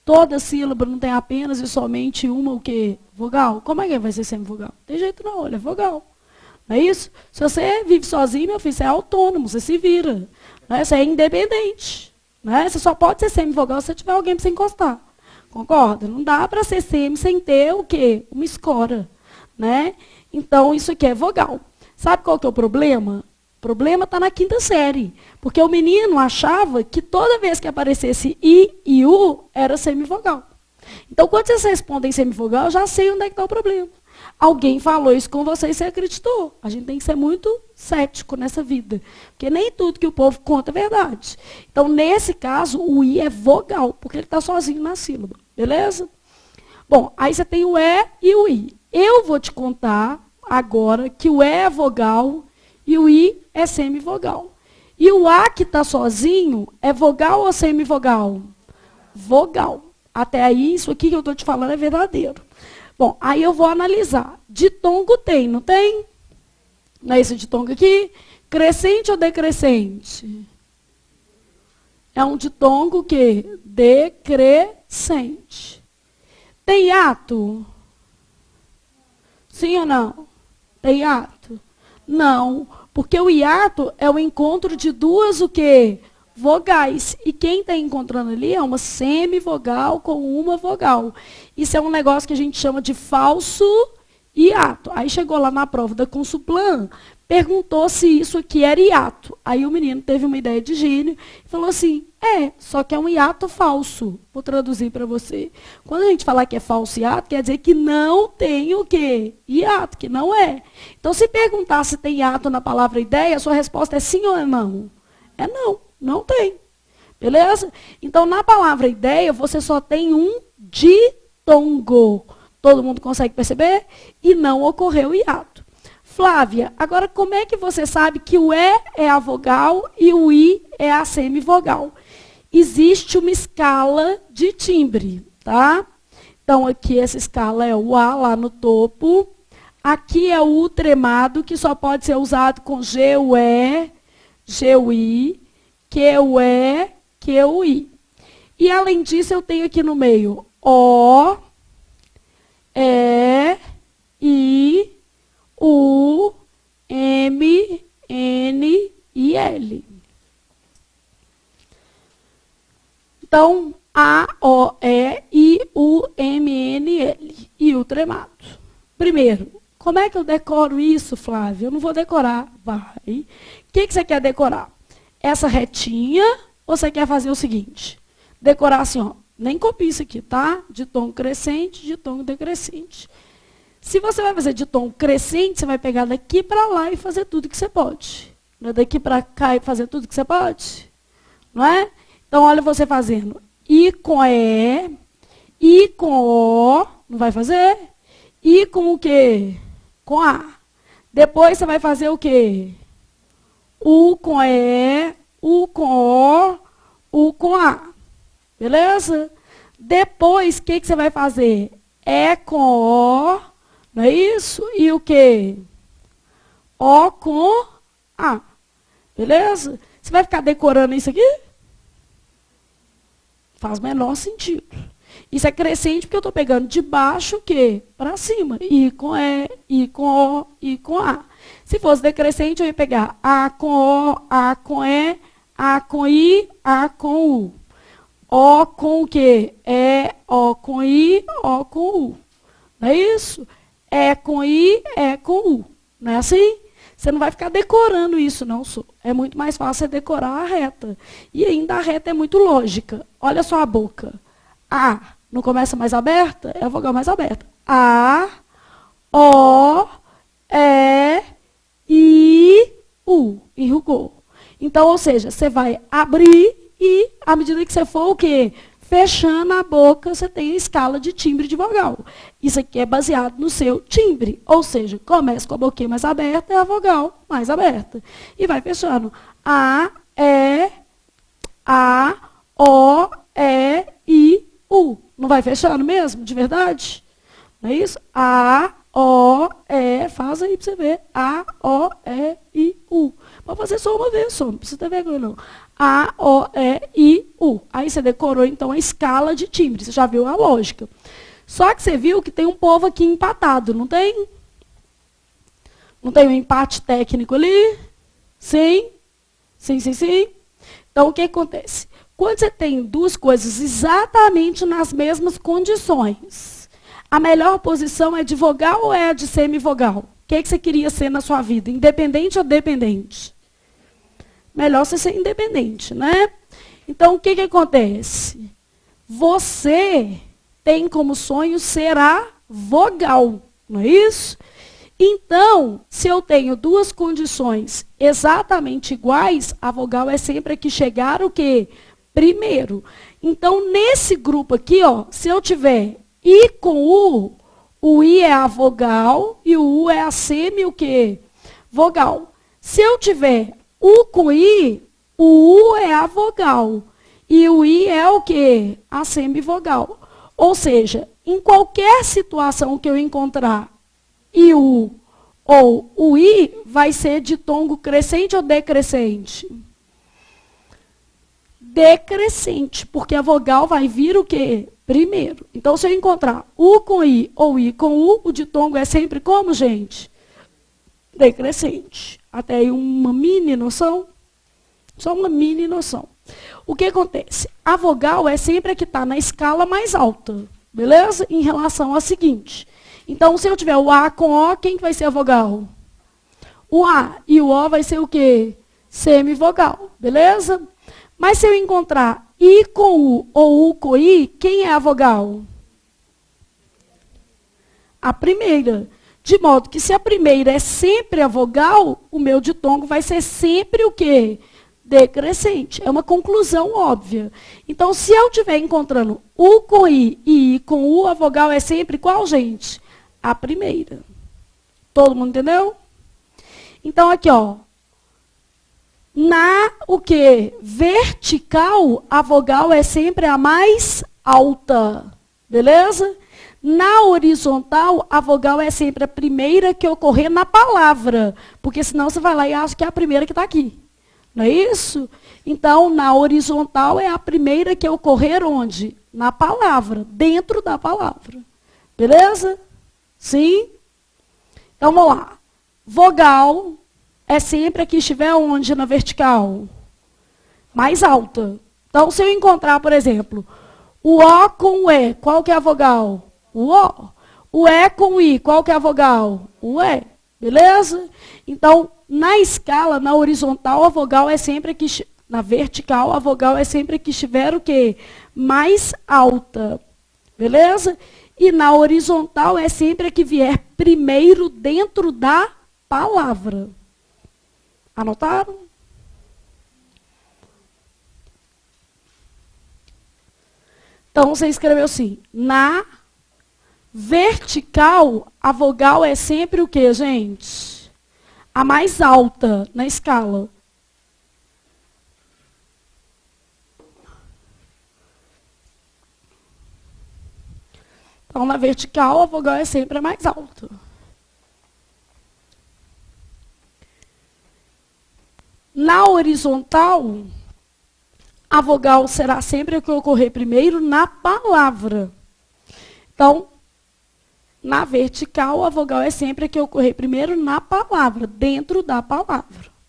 Toda sílaba não tem apenas e somente uma o quê? Vogal? Como é que vai ser semivogal? Tem jeito não, ele é vogal. Não é isso? Se você vive sozinho, meu filho, você é autônomo, você se vira. Né? Você é independente. Né? Você só pode ser semivogal se você tiver alguém para você encostar. Concorda? Não dá para ser semi sem ter o quê? Uma escora. Né? Então, isso aqui é vogal. Sabe qual que é o problema? O problema está na quinta série. Porque o menino achava que toda vez que aparecesse I e U, era semivogal. Então, quando vocês respondem semivogal, eu já sei onde é que está o problema. Alguém falou isso com você e você acreditou. A gente tem que ser muito cético nessa vida. Porque nem tudo que o povo conta é verdade. Então, nesse caso, o I é vogal, porque ele está sozinho na sílaba. Beleza? Bom, aí você tem o E e o I. Eu vou te contar agora que o E é vogal e o I é semivogal. E o A que está sozinho é vogal ou semivogal? Vogal. Até aí, isso aqui que eu estou te falando é verdadeiro. Bom, aí eu vou analisar. Ditongo tem, não tem? Não é esse ditongo aqui? Crescente ou decrescente? É um ditongo que decrescente. Tem hiato? Sim ou não? Tem hiato? Não, porque o hiato é o encontro de duas o quê? Vogais. E quem está encontrando ali é uma semivogal com uma vogal. Isso é um negócio que a gente chama de falso hiato. Aí chegou lá na prova da Consuplan, perguntou se isso aqui era hiato. Aí o menino teve uma ideia de gênio e falou assim, só que é um hiato falso. Vou traduzir para você. Quando a gente falar que é falso hiato, quer dizer que não tem o quê? Hiato, que não é. Então, se perguntar se tem hiato na palavra ideia, a sua resposta é sim ou é não? É não, não tem. Beleza? Então, na palavra ideia, você só tem um ditongo. Todo mundo consegue perceber? E não ocorreu hiato. Flávia, agora como é que você sabe que o E é a vogal e o I é a semivogal? Existe uma escala de timbre, tá? Então, aqui essa escala é o A lá no topo. Aqui é o U tremado, que só pode ser usado com G, U, E, G, U, I, Q, U, E, Q, U, I. E, além disso, eu tenho aqui no meio O, E, I, U, M, N e L. Então, A, O, E, I, U, M, N, L. E o tremado. Primeiro, como é que eu decoro isso, Flávia? Eu não vou decorar. Vai. O que você quer decorar? Essa retinha, ou você quer fazer o seguinte? Decorar assim, ó. Nem copie isso aqui, tá? De tom crescente, de tom decrescente. Se você vai fazer de tom crescente, você vai pegar daqui para lá e fazer tudo que você pode. Não é daqui para cá e fazer tudo que você pode? Não é? Então, olha você fazendo I com E, I com O, não vai fazer? I com o quê? Com A. Depois você vai fazer o quê? U com E, U com O, U com A. Beleza? Depois, o que você vai fazer? E com O, não é isso? E o quê? O com A. Beleza? Você vai ficar decorando isso aqui? Faz o menor sentido. Isso é crescente porque eu estou pegando de baixo o quê? Para cima. I com E, I com O, I com A. Se fosse decrescente, eu ia pegar A com O, A com E, A com I, A com U. O com o quê? E, O com I, O com U. Não é isso? E com I, E com U. Não é assim? Você não vai ficar decorando isso, não, sou. É muito mais fácil você decorar a reta. E ainda a reta é muito lógica. Olha só a boca. A, não começa mais aberta? É a vogal mais aberta. A, O, E, I, U. Enrugou. Então, ou seja, você vai abrir e, à medida que você for o quê? Fechando a boca, você tem a escala de timbre de vogal. Isso aqui é baseado no seu timbre. Ou seja, começa com a boquinha mais aberta, é a vogal mais aberta. E vai fechando. A, E, A, O, E, I, U. Não vai fechando mesmo? De verdade? Não é isso? A, O, E. Faz aí para você ver. A, O, E, I, U. Pode fazer só uma vez, só. Não precisa ter vergonha, não. A, O, E, I, U. Aí você decorou, então, a escala de timbre. Você já viu a lógica. Só que você viu que tem um povo aqui empatado, não tem? Não tem um empate técnico ali? Sim? Sim, sim, sim. Então, o que acontece? Quando você tem duas coisas exatamente nas mesmas condições, a melhor posição é de vogal ou é de semivogal? O que você queria ser na sua vida? Independente ou dependente? Melhor você ser independente, né? Então, o que acontece? Você tem como sonho ser a vogal, não é isso? Então, se eu tenho duas condições exatamente iguais, a vogal é sempre a que chegar o quê? Primeiro. Então, nesse grupo aqui, ó, se eu tiver I com U, o I é a vogal e o U é a semi o quê? Vogal. Se eu tiver U com I, o U é a vogal e o I é o quê? A semivogal. Ou seja, em qualquer situação que eu encontrar IU ou o I, vai ser de tom crescente ou decrescente? Decrescente, porque a vogal vai vir o quê? Primeiro. Então, se eu encontrar U com I ou I com U, o ditongo é sempre como, gente? Decrescente. Até aí uma mini noção? Só uma mini noção. O que acontece? A vogal é sempre a que está na escala mais alta, beleza? Em relação à seguinte. Então, se eu tiver o A com O, quem vai ser a vogal? O A e o O vai ser o quê? Semivogal, beleza? Mas se eu encontrar I com U ou U com I, quem é a vogal? A primeira. De modo que se a primeira é sempre a vogal, o meu ditongo vai ser sempre o quê? Decrescente. É uma conclusão óbvia. Então, se eu estiver encontrando U com I e I com U, a vogal é sempre qual, gente? A primeira. Todo mundo entendeu? Então, aqui, ó. Na o quê? Vertical, a vogal é sempre a mais alta. Beleza? Na horizontal, a vogal é sempre a primeira que ocorrer na palavra. Porque senão você vai lá e acha que é a primeira que está aqui. Não é isso? Então, na horizontal é a primeira que ocorrer onde? Na palavra, dentro da palavra. Beleza? Sim? Então, vamos lá. Vogal é sempre a que estiver onde na vertical? Mais alta. Então, se eu encontrar, por exemplo, o O com o E, qual que é a vogal? O O. O E com o I, qual que é a vogal? O E. Beleza? Então, na escala, na horizontal, a vogal é sempre que... Na vertical, a vogal é sempre que estiver o quê? Mais alta. Beleza? E na horizontal é sempre a que vier primeiro dentro da palavra. Anotaram? Então, você escreveu assim. Na vertical, a vogal é sempre o quê, gente? A mais alta na escala. Então, na vertical, a vogal é sempre a mais alta. Na horizontal, a vogal será sempre a que ocorrer primeiro na palavra. Então, na vertical, a vogal é sempre a que ocorrer primeiro na palavra, dentro da palavra.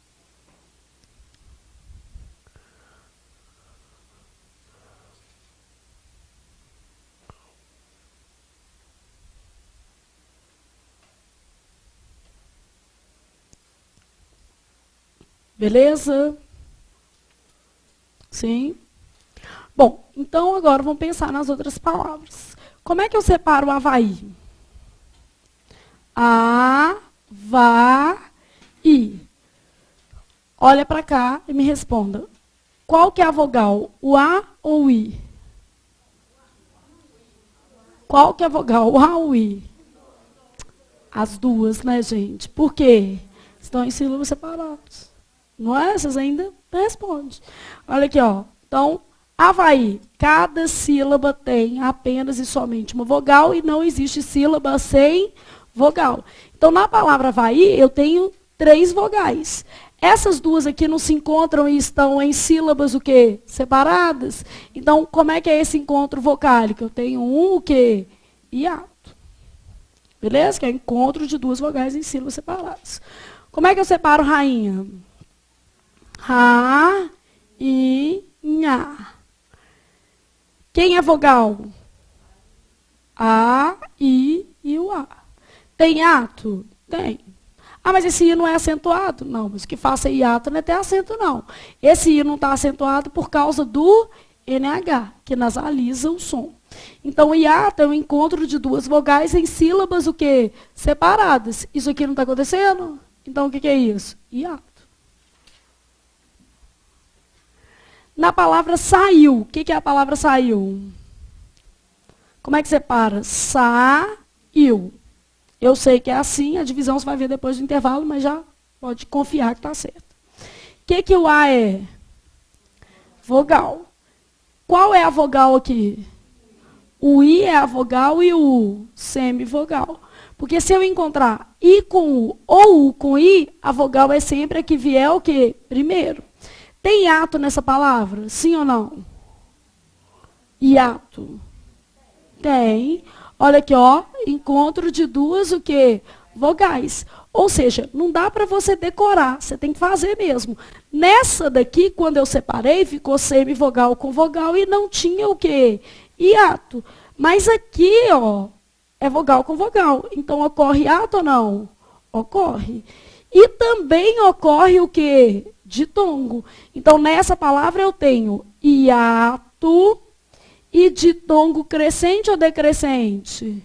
Beleza? Sim? Bom, então agora vamos pensar nas outras palavras. Como é que eu separo o Havaí? A-va-i. Olha para cá e me responda. Qual que é a vogal? O A ou o I? Qual que é a vogal? O A ou o I? As duas, né, gente? Por quê? Estão em sílabas separadas. Não é? Vocês ainda respondem. Olha aqui, ó. Então, Havaí. Cada sílaba tem apenas e somente uma vogal e não existe sílaba sem vogal. Então, na palavra Havaí, eu tenho 3 vogais. Essas duas aqui não se encontram e estão em sílabas o quê? Separadas. Então, como é que é esse encontro vocálico? Eu tenho o quê? Hiato. Beleza? Que é o encontro de 2 vogais em sílabas separadas. Como é que eu separo rainha? Ra, I, nha. Quem é vogal? A, I e o A. Tem hiato? Tem. Ah, mas esse I não é acentuado? Não, mas o que faça hiato não é ter acento, não. Esse I não está acentuado por causa do NH, que nasaliza o som. Então, o hiato é o encontro de 2 vogais em sílabas o quê? Separadas. Isso aqui não está acontecendo? Então, o que é isso? Hiato. Na palavra saiu, o que é a palavra saiu? Como é que separa? Saiu. Eu sei que é assim, a divisão você vai ver depois do intervalo, mas já pode confiar que está certo. O que o A é? Vogal. Qual é a vogal aqui? O I é a vogal e o U, semivogal. Porque se eu encontrar I com U ou U com I, a vogal é sempre a que vier o quê? Primeiro. Tem hiato nessa palavra? Sim ou não? Hiato. Tem. Olha aqui, ó. Encontro de 2 o quê? Vogais. Ou seja, não dá para você decorar. Você tem que fazer mesmo. Nessa daqui, quando eu separei, ficou semivogal com vogal e não tinha o quê? Hiato. Mas aqui, ó, é vogal com vogal. Então, ocorre hiato ou não? Ocorre. E também ocorre o quê? Ditongo. Então, nessa palavra eu tenho hiato e ditongo crescente ou decrescente?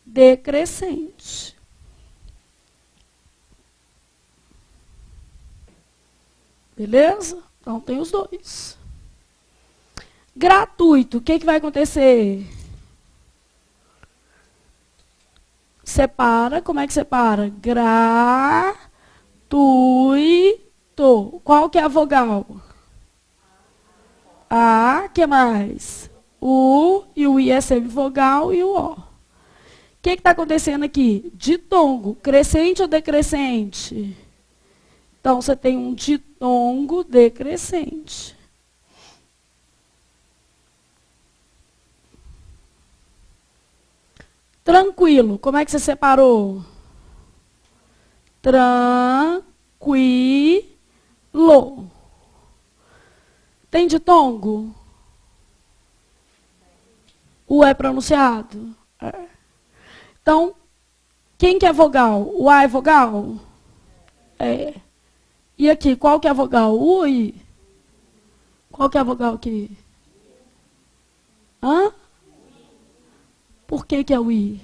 Decrescente. Beleza? Então, tem os 2. Gratuito. O que vai acontecer? Separa. Como é que separa? Gratuito. Qual que é a vogal? A, que mais? O, e o I é semivogal e o O. O que está acontecendo aqui? Ditongo, crescente ou decrescente? Então, você tem um ditongo decrescente. Tranquilo, como é que você separou? Tranquilo. Tem ditongo? O é pronunciado? É. Então, quem que é vogal? O A é vogal? É. E aqui, qual que é a vogal? O ou I? Qual que é a vogal aqui? Hã? Por que que é o I?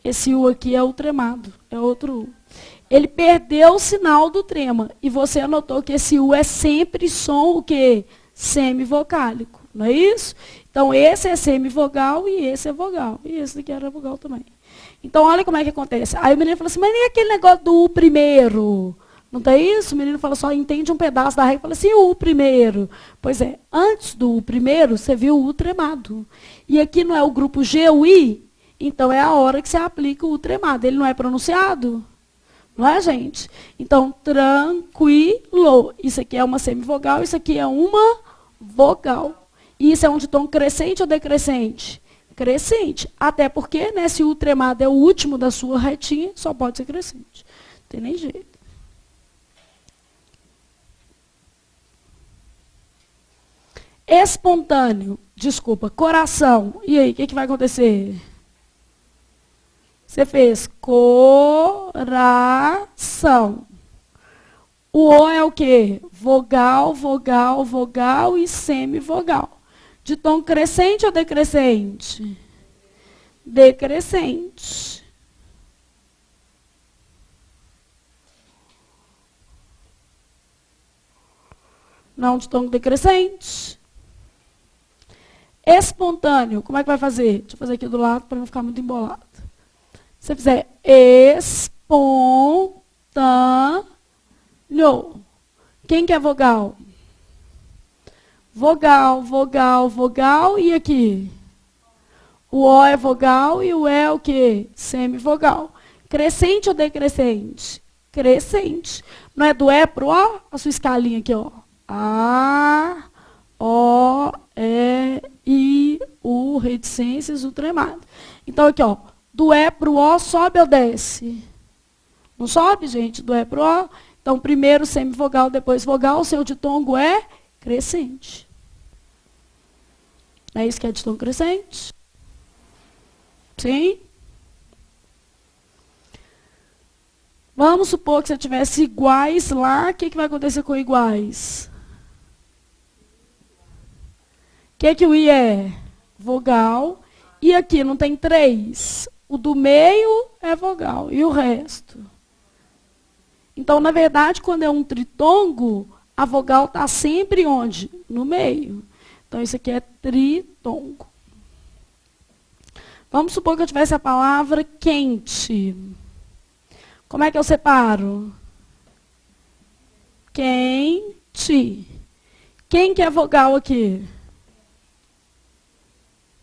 Esse U aqui é o tremado, é outro U. Ele perdeu o sinal do trema. E você anotou que esse U é sempre som o quê? Semivocálico, não é isso? Então, esse é semivogal e esse é vogal. E esse daqui era vogal também. Então, olha como é que acontece. Aí o menino fala assim, mas nem aquele negócio do U primeiro. Não tem isso? O menino fala só, entende um pedaço da regra. Fala assim, o U primeiro. Pois é, antes do U primeiro, você viu o U tremado. E aqui não é o grupo G, o I? Então, é a hora que você aplica o U tremado. Ele não é pronunciado? Não é, gente? Então, tranquilo. Isso aqui é uma semivogal, isso aqui é uma vogal. E isso é um ditom crescente ou decrescente? Crescente. Até porque, né, se o tremado é o último da sua retinha, só pode ser crescente. Não tem nem jeito. Espontâneo. Desculpa, coração. E aí, o que vai acontecer? Você fez coração. O O é o quê? Vogal, vogal, vogal e semivogal. De tom crescente ou decrescente? Decrescente. Não de tom decrescente. Espontâneo. Como é que vai fazer? Deixa eu fazer aqui do lado para não ficar muito embolado. Se você fizer espontâneo. Quem que é vogal? Vogal, vogal, vogal. E aqui? O O é vogal e o E é o quê? Semivogal. Crescente ou decrescente? Crescente. Não é do E pro O? A sua escalinha aqui, ó. A, O, E, I, U, reticências, o tremado. Então, aqui, ó. Do E para o O, sobe ou desce? Não sobe, gente? Do E para o O. Então, primeiro semivogal, depois vogal. O seu ditongo é crescente. É isso que é ditongo crescente? Sim? Vamos supor que você tivesse iguais lá. O que vai acontecer com iguais? O que o I é? Vogal. E aqui não tem 3. O do meio é vogal. E o resto? Então, na verdade, quando é um tritongo, a vogal está sempre onde? No meio. Então, isso aqui é tritongo. Vamos supor que eu tivesse a palavra quente. Como é que eu separo? Quente. Quem que é vogal aqui?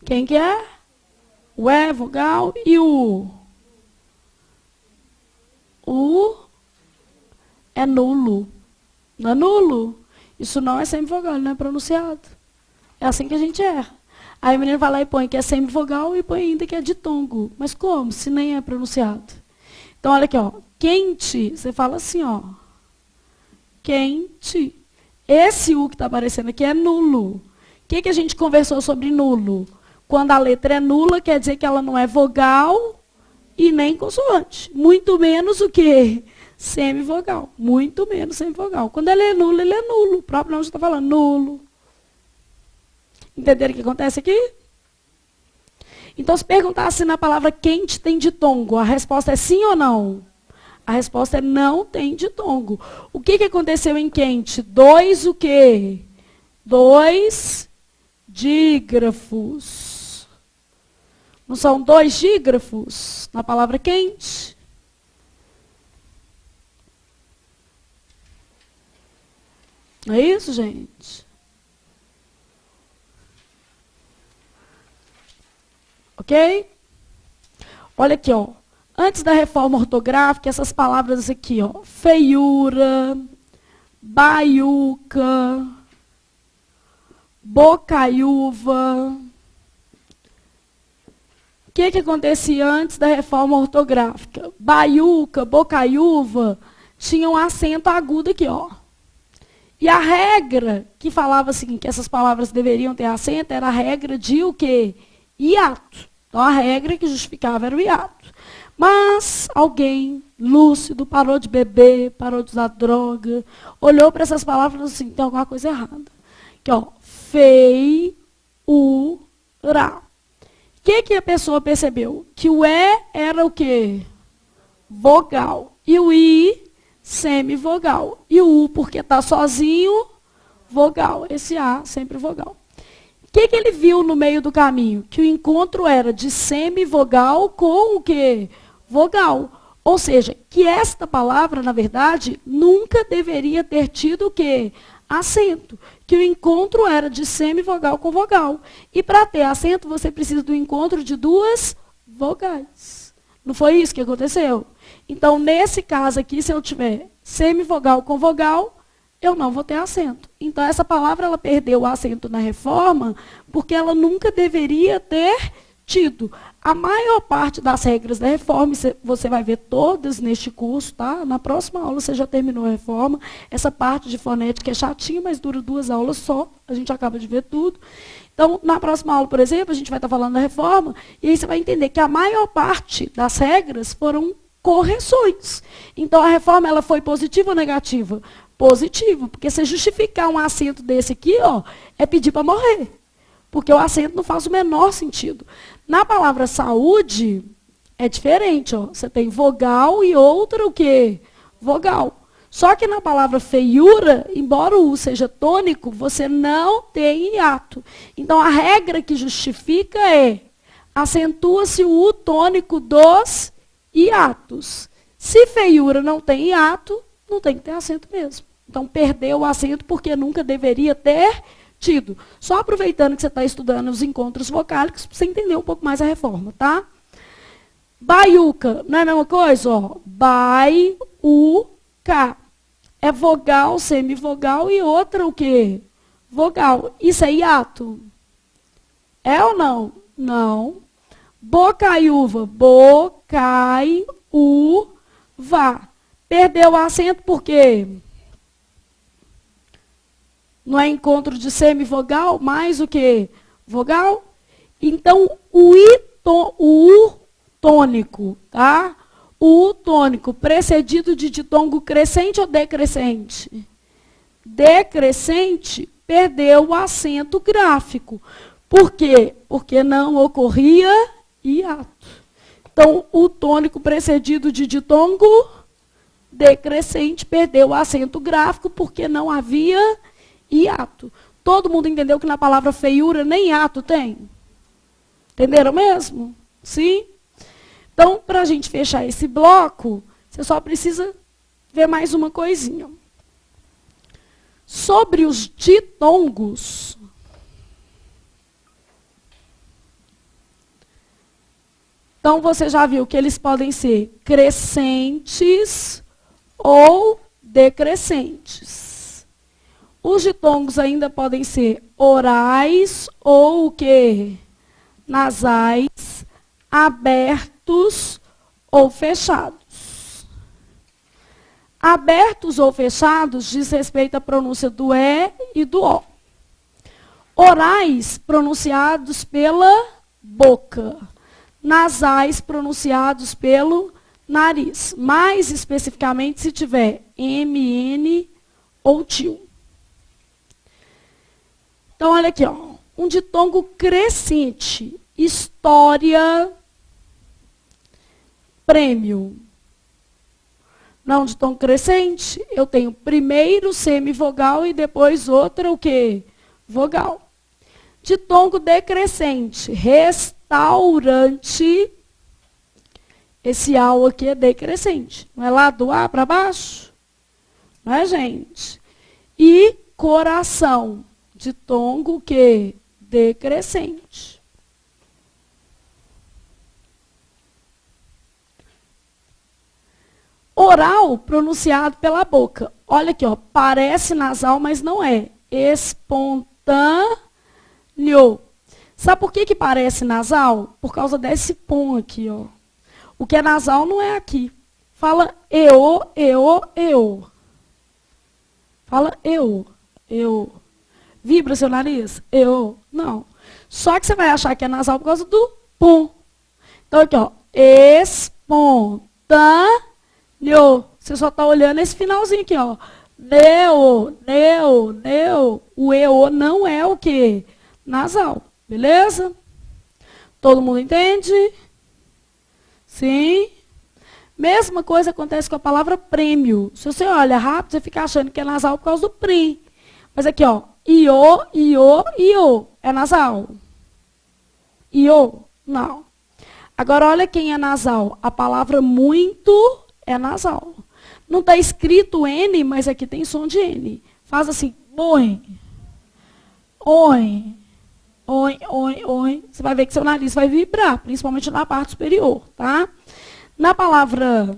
Quem que é? O E, vogal, e o U é nulo. Não é nulo? Isso não é semivogal, não é pronunciado. É assim que a gente erra. Aí o menino vai lá e põe que é semivogal e põe ainda que é ditongo. Mas como? Se nem é pronunciado. Então, olha aqui, ó. Quente, você fala assim, ó. Quente. Esse U que está aparecendo aqui é nulo. O que a gente conversou sobre nulo? Quando a letra é nula, quer dizer que ela não é vogal e nem consoante. Muito menos o quê? Semivogal. Muito menos semivogal. Quando ele é nulo, ele é nulo. O próprio nome já está falando nulo. Entenderam o que acontece aqui? Então, se perguntar se na palavra quente tem ditongo, a resposta é sim ou não? A resposta é não tem ditongo. O que aconteceu em quente? 2 o quê? 2 dígrafos. Não são 2 dígrafos na palavra quente? Não é isso, gente? Ok? Olha aqui, ó. Antes da reforma ortográfica, essas palavras aqui, ó. Feiura, baiuca, bocaiúva. O que acontecia antes da reforma ortográfica? Baiuca, bocaiúva, tinham um acento agudo aqui, ó. E a regra que falava assim, que essas palavras deveriam ter acento, era a regra de o quê? Hiato. Então, a regra que justificava era o hiato. Mas alguém lúcido parou de beber, parou de usar droga, olhou para essas palavras e falou assim, tem alguma coisa errada. Aqui, ó, feiura. O que a pessoa percebeu? Que o E era o quê? Vogal. E o I, semivogal. E o U, porque está sozinho, vogal. Esse A, sempre vogal. O que ele viu no meio do caminho? Que o encontro era de semivogal com o quê? Vogal. Ou seja, que esta palavra, na verdade, nunca deveria ter tido o quê? Acento. Que o encontro era de semivogal com vogal. E para ter acento, você precisa do encontro de duas vogais. Não foi isso que aconteceu? Então, nesse caso aqui, se eu tiver semivogal com vogal, eu não vou ter acento. Então, essa palavra ela perdeu o acento na reforma porque ela nunca deveria ter tido. A maior parte das regras da reforma, você vai ver todas neste curso, tá? Na próxima aula você já terminou a reforma. Essa parte de fonética é chatinha, mas dura 2 aulas só. A gente acaba de ver tudo. Então, na próxima aula, por exemplo, a gente vai estar falando da reforma, e aí você vai entender que a maior parte das regras foram correções. Então, a reforma ela foi positiva ou negativa? Positiva, porque se justificar um acento desse aqui, ó, é pedir para morrer. Porque o acento não faz o menor sentido. Na palavra saúde, é diferente. Ó. Você tem vogal e outra o quê? Vogal. Só que na palavra feiura, embora o U seja tônico, você não tem hiato. Então, a regra que justifica é acentua-se o U tônico dos hiatos. Se feiura não tem hiato, não tem que ter acento mesmo. Então, perdeu o acento porque nunca deveria ter tido. Só aproveitando que você está estudando os encontros vocálicos, para você entender um pouco mais a reforma, tá? Baiuca, não é a mesma coisa? Ó, baiuca. É vogal, semivogal e outra o quê? Vogal. Isso é hiato? É ou não? Não. Bocaiúva. Bocaiúva. Perdeu o acento por quê? Não é encontro de semivogal, mais o que? Vogal? Então, o U tônico, tá? O U tônico precedido de ditongo crescente ou decrescente? Decrescente, perdeu o acento gráfico. Por quê? Porque não ocorria hiato. Então, o tônico precedido de ditongo decrescente perdeu o acento gráfico porque não havia hiato. Todo mundo entendeu que na palavra feiura nem hiato tem? Entenderam mesmo? Sim? Então, para a gente fechar esse bloco, você só precisa ver mais uma coisinha. Sobre os ditongos, então você já viu que eles podem ser crescentes ou decrescentes. Os ditongos ainda podem ser orais ou o quê? Nasais, abertos ou fechados. Abertos ou fechados diz respeito à pronúncia do E e do O. Orais pronunciados pela boca. Nasais pronunciados pelo nariz. Mais especificamente se tiver MN ou TIL. Então, olha aqui, ó, um ditongo crescente, história, prêmio. Não, ditongo crescente, eu tenho primeiro semivogal e depois outra o quê? Vogal. Ditongo decrescente, restaurante, esse AU aqui é decrescente, não é lá do A para baixo? Não é, gente? E coração. Ditongo que decrescente. Oral pronunciado pela boca. Olha aqui, ó, parece nasal, mas não é. Espontâneo. Sabe por que parece nasal? Por causa desse pom aqui, ó. O que é nasal não é aqui. Fala eu. Fala eu. Eu. Vibra seu nariz? Eu. Não. Só que você vai achar que é nasal por causa do pum. Então, aqui, ó. Espontâneo. Você só está olhando esse finalzinho aqui, ó. Neo. O EO não é o quê? Nasal. Beleza? Todo mundo entende? Sim? Mesma coisa acontece com a palavra prêmio. Se você olha rápido, você fica achando que é nasal por causa do prim. Mas aqui, ó. Iô. É nasal? Iô? Não. Agora, olha quem é nasal. A palavra muito é nasal. Não está escrito N, mas aqui tem som de N. Faz assim, oi. Você vai ver que seu nariz vai vibrar, principalmente na parte superior, tá? Na palavra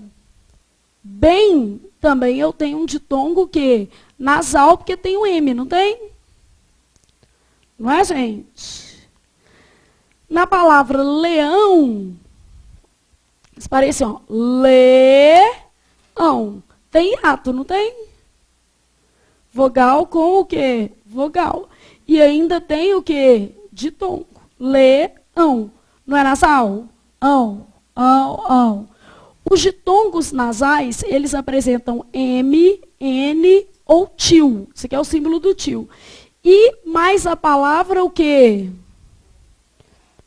bem, também eu tenho um ditongo que nasal, porque tem um M, não tem? Não é, gente? Na palavra leão, parece, ó, leão. Tem hiato, não tem? Vogal com o quê? Vogal. E ainda tem o quê? Ditongo. Leão. Não é nasal? Ão. Os ditongos nasais, eles apresentam M, N ou tio. Esse aqui é o símbolo do tio. E mais a palavra o quê?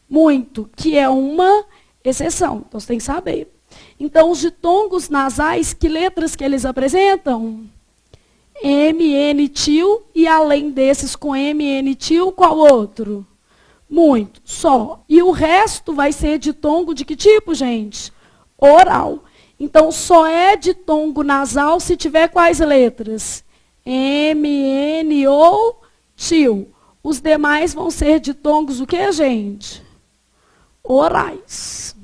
Muito, que é uma exceção. Então, você tem que saber. Então, os ditongos nasais, que letras que eles apresentam? M, N, tio. E além desses com M, N, tio, qual outro? Muito, só. E o resto vai ser ditongo de que tipo, gente? Oral. Então, só é ditongo nasal se tiver quais letras? M, N ou tio. Os demais vão ser ditongos o quê, gente? Orais.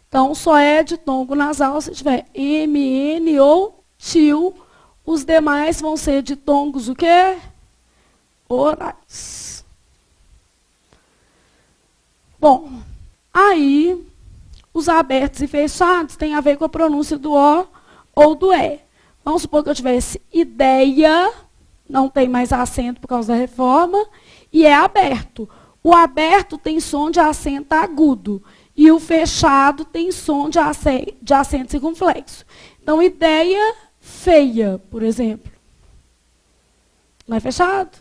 Então, só é ditongo nasal se tiver M, N ou tio. Os demais vão ser ditongos o quê? Orais. Bom, aí, os abertos e fechados têm a ver com a pronúncia do O ou do E. Vamos supor que eu tivesse ideia, não tem mais acento por causa da reforma, e é aberto. O aberto tem som de acento agudo, e o fechado tem som de acento circunflexo. Então, ideia feia, por exemplo. Não é fechado?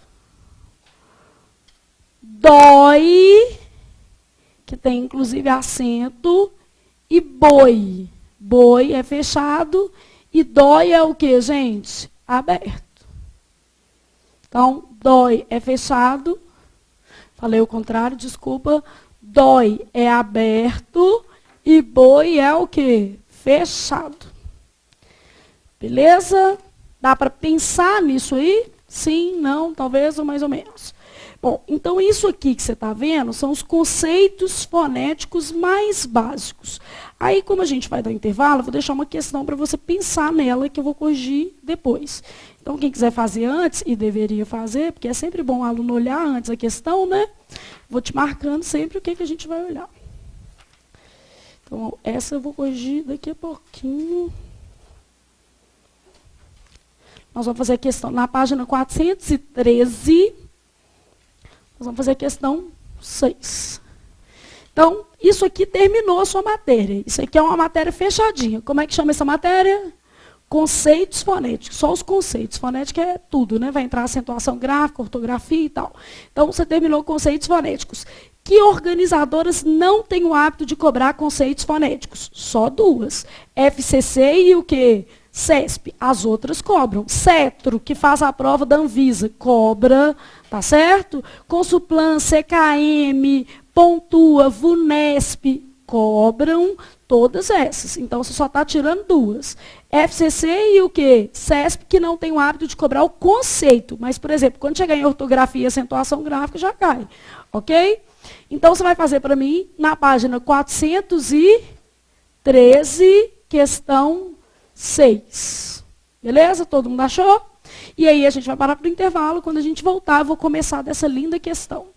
Dói, que tem inclusive acento, e boi. Boi é fechado, e dói é o que, gente? Aberto. Então, dói é fechado. Falei o contrário, desculpa. Dói é aberto, e boi é o que? Fechado. Beleza? Dá para pensar nisso aí? Sim, não, talvez, ou mais ou menos. Bom, então isso aqui que você está vendo são os conceitos fonéticos mais básicos. Aí, como a gente vai dar intervalo, eu vou deixar uma questão para você pensar nela, que eu vou corrigir depois. Então, quem quiser fazer antes, e deveria fazer, porque é sempre bom o aluno olhar antes a questão, né? Vou te marcando sempre o que a gente vai olhar. Então, essa eu vou corrigir daqui a pouquinho. Nós vamos fazer a questão na página 413. Nós vamos fazer a questão 6. Então, isso aqui terminou a sua matéria. Isso aqui é uma matéria fechadinha. Como é que chama essa matéria? Conceitos fonéticos. Só os conceitos. Fonética é tudo, né? Vai entrar acentuação gráfica, ortografia e tal. Então, você terminou conceitos fonéticos. Que organizadoras não têm o hábito de cobrar conceitos fonéticos? Só duas. FCC e o quê? CESP. As outras cobram. CETRO, que faz a prova da Anvisa, cobra, tá certo? Consulplan, CKM, Pontua, VUNESP, cobram todas essas. Então, você só está tirando duas. FCC e o quê? CESP, que não tem o hábito de cobrar o conceito. Mas, por exemplo, quando chegar em ortografia e acentuação gráfica, já cai. Ok? Então, você vai fazer para mim, na página 413, questão 6. Beleza? Todo mundo achou? E aí, a gente vai parar para o intervalo. Quando a gente voltar, eu vou começar dessa linda questão.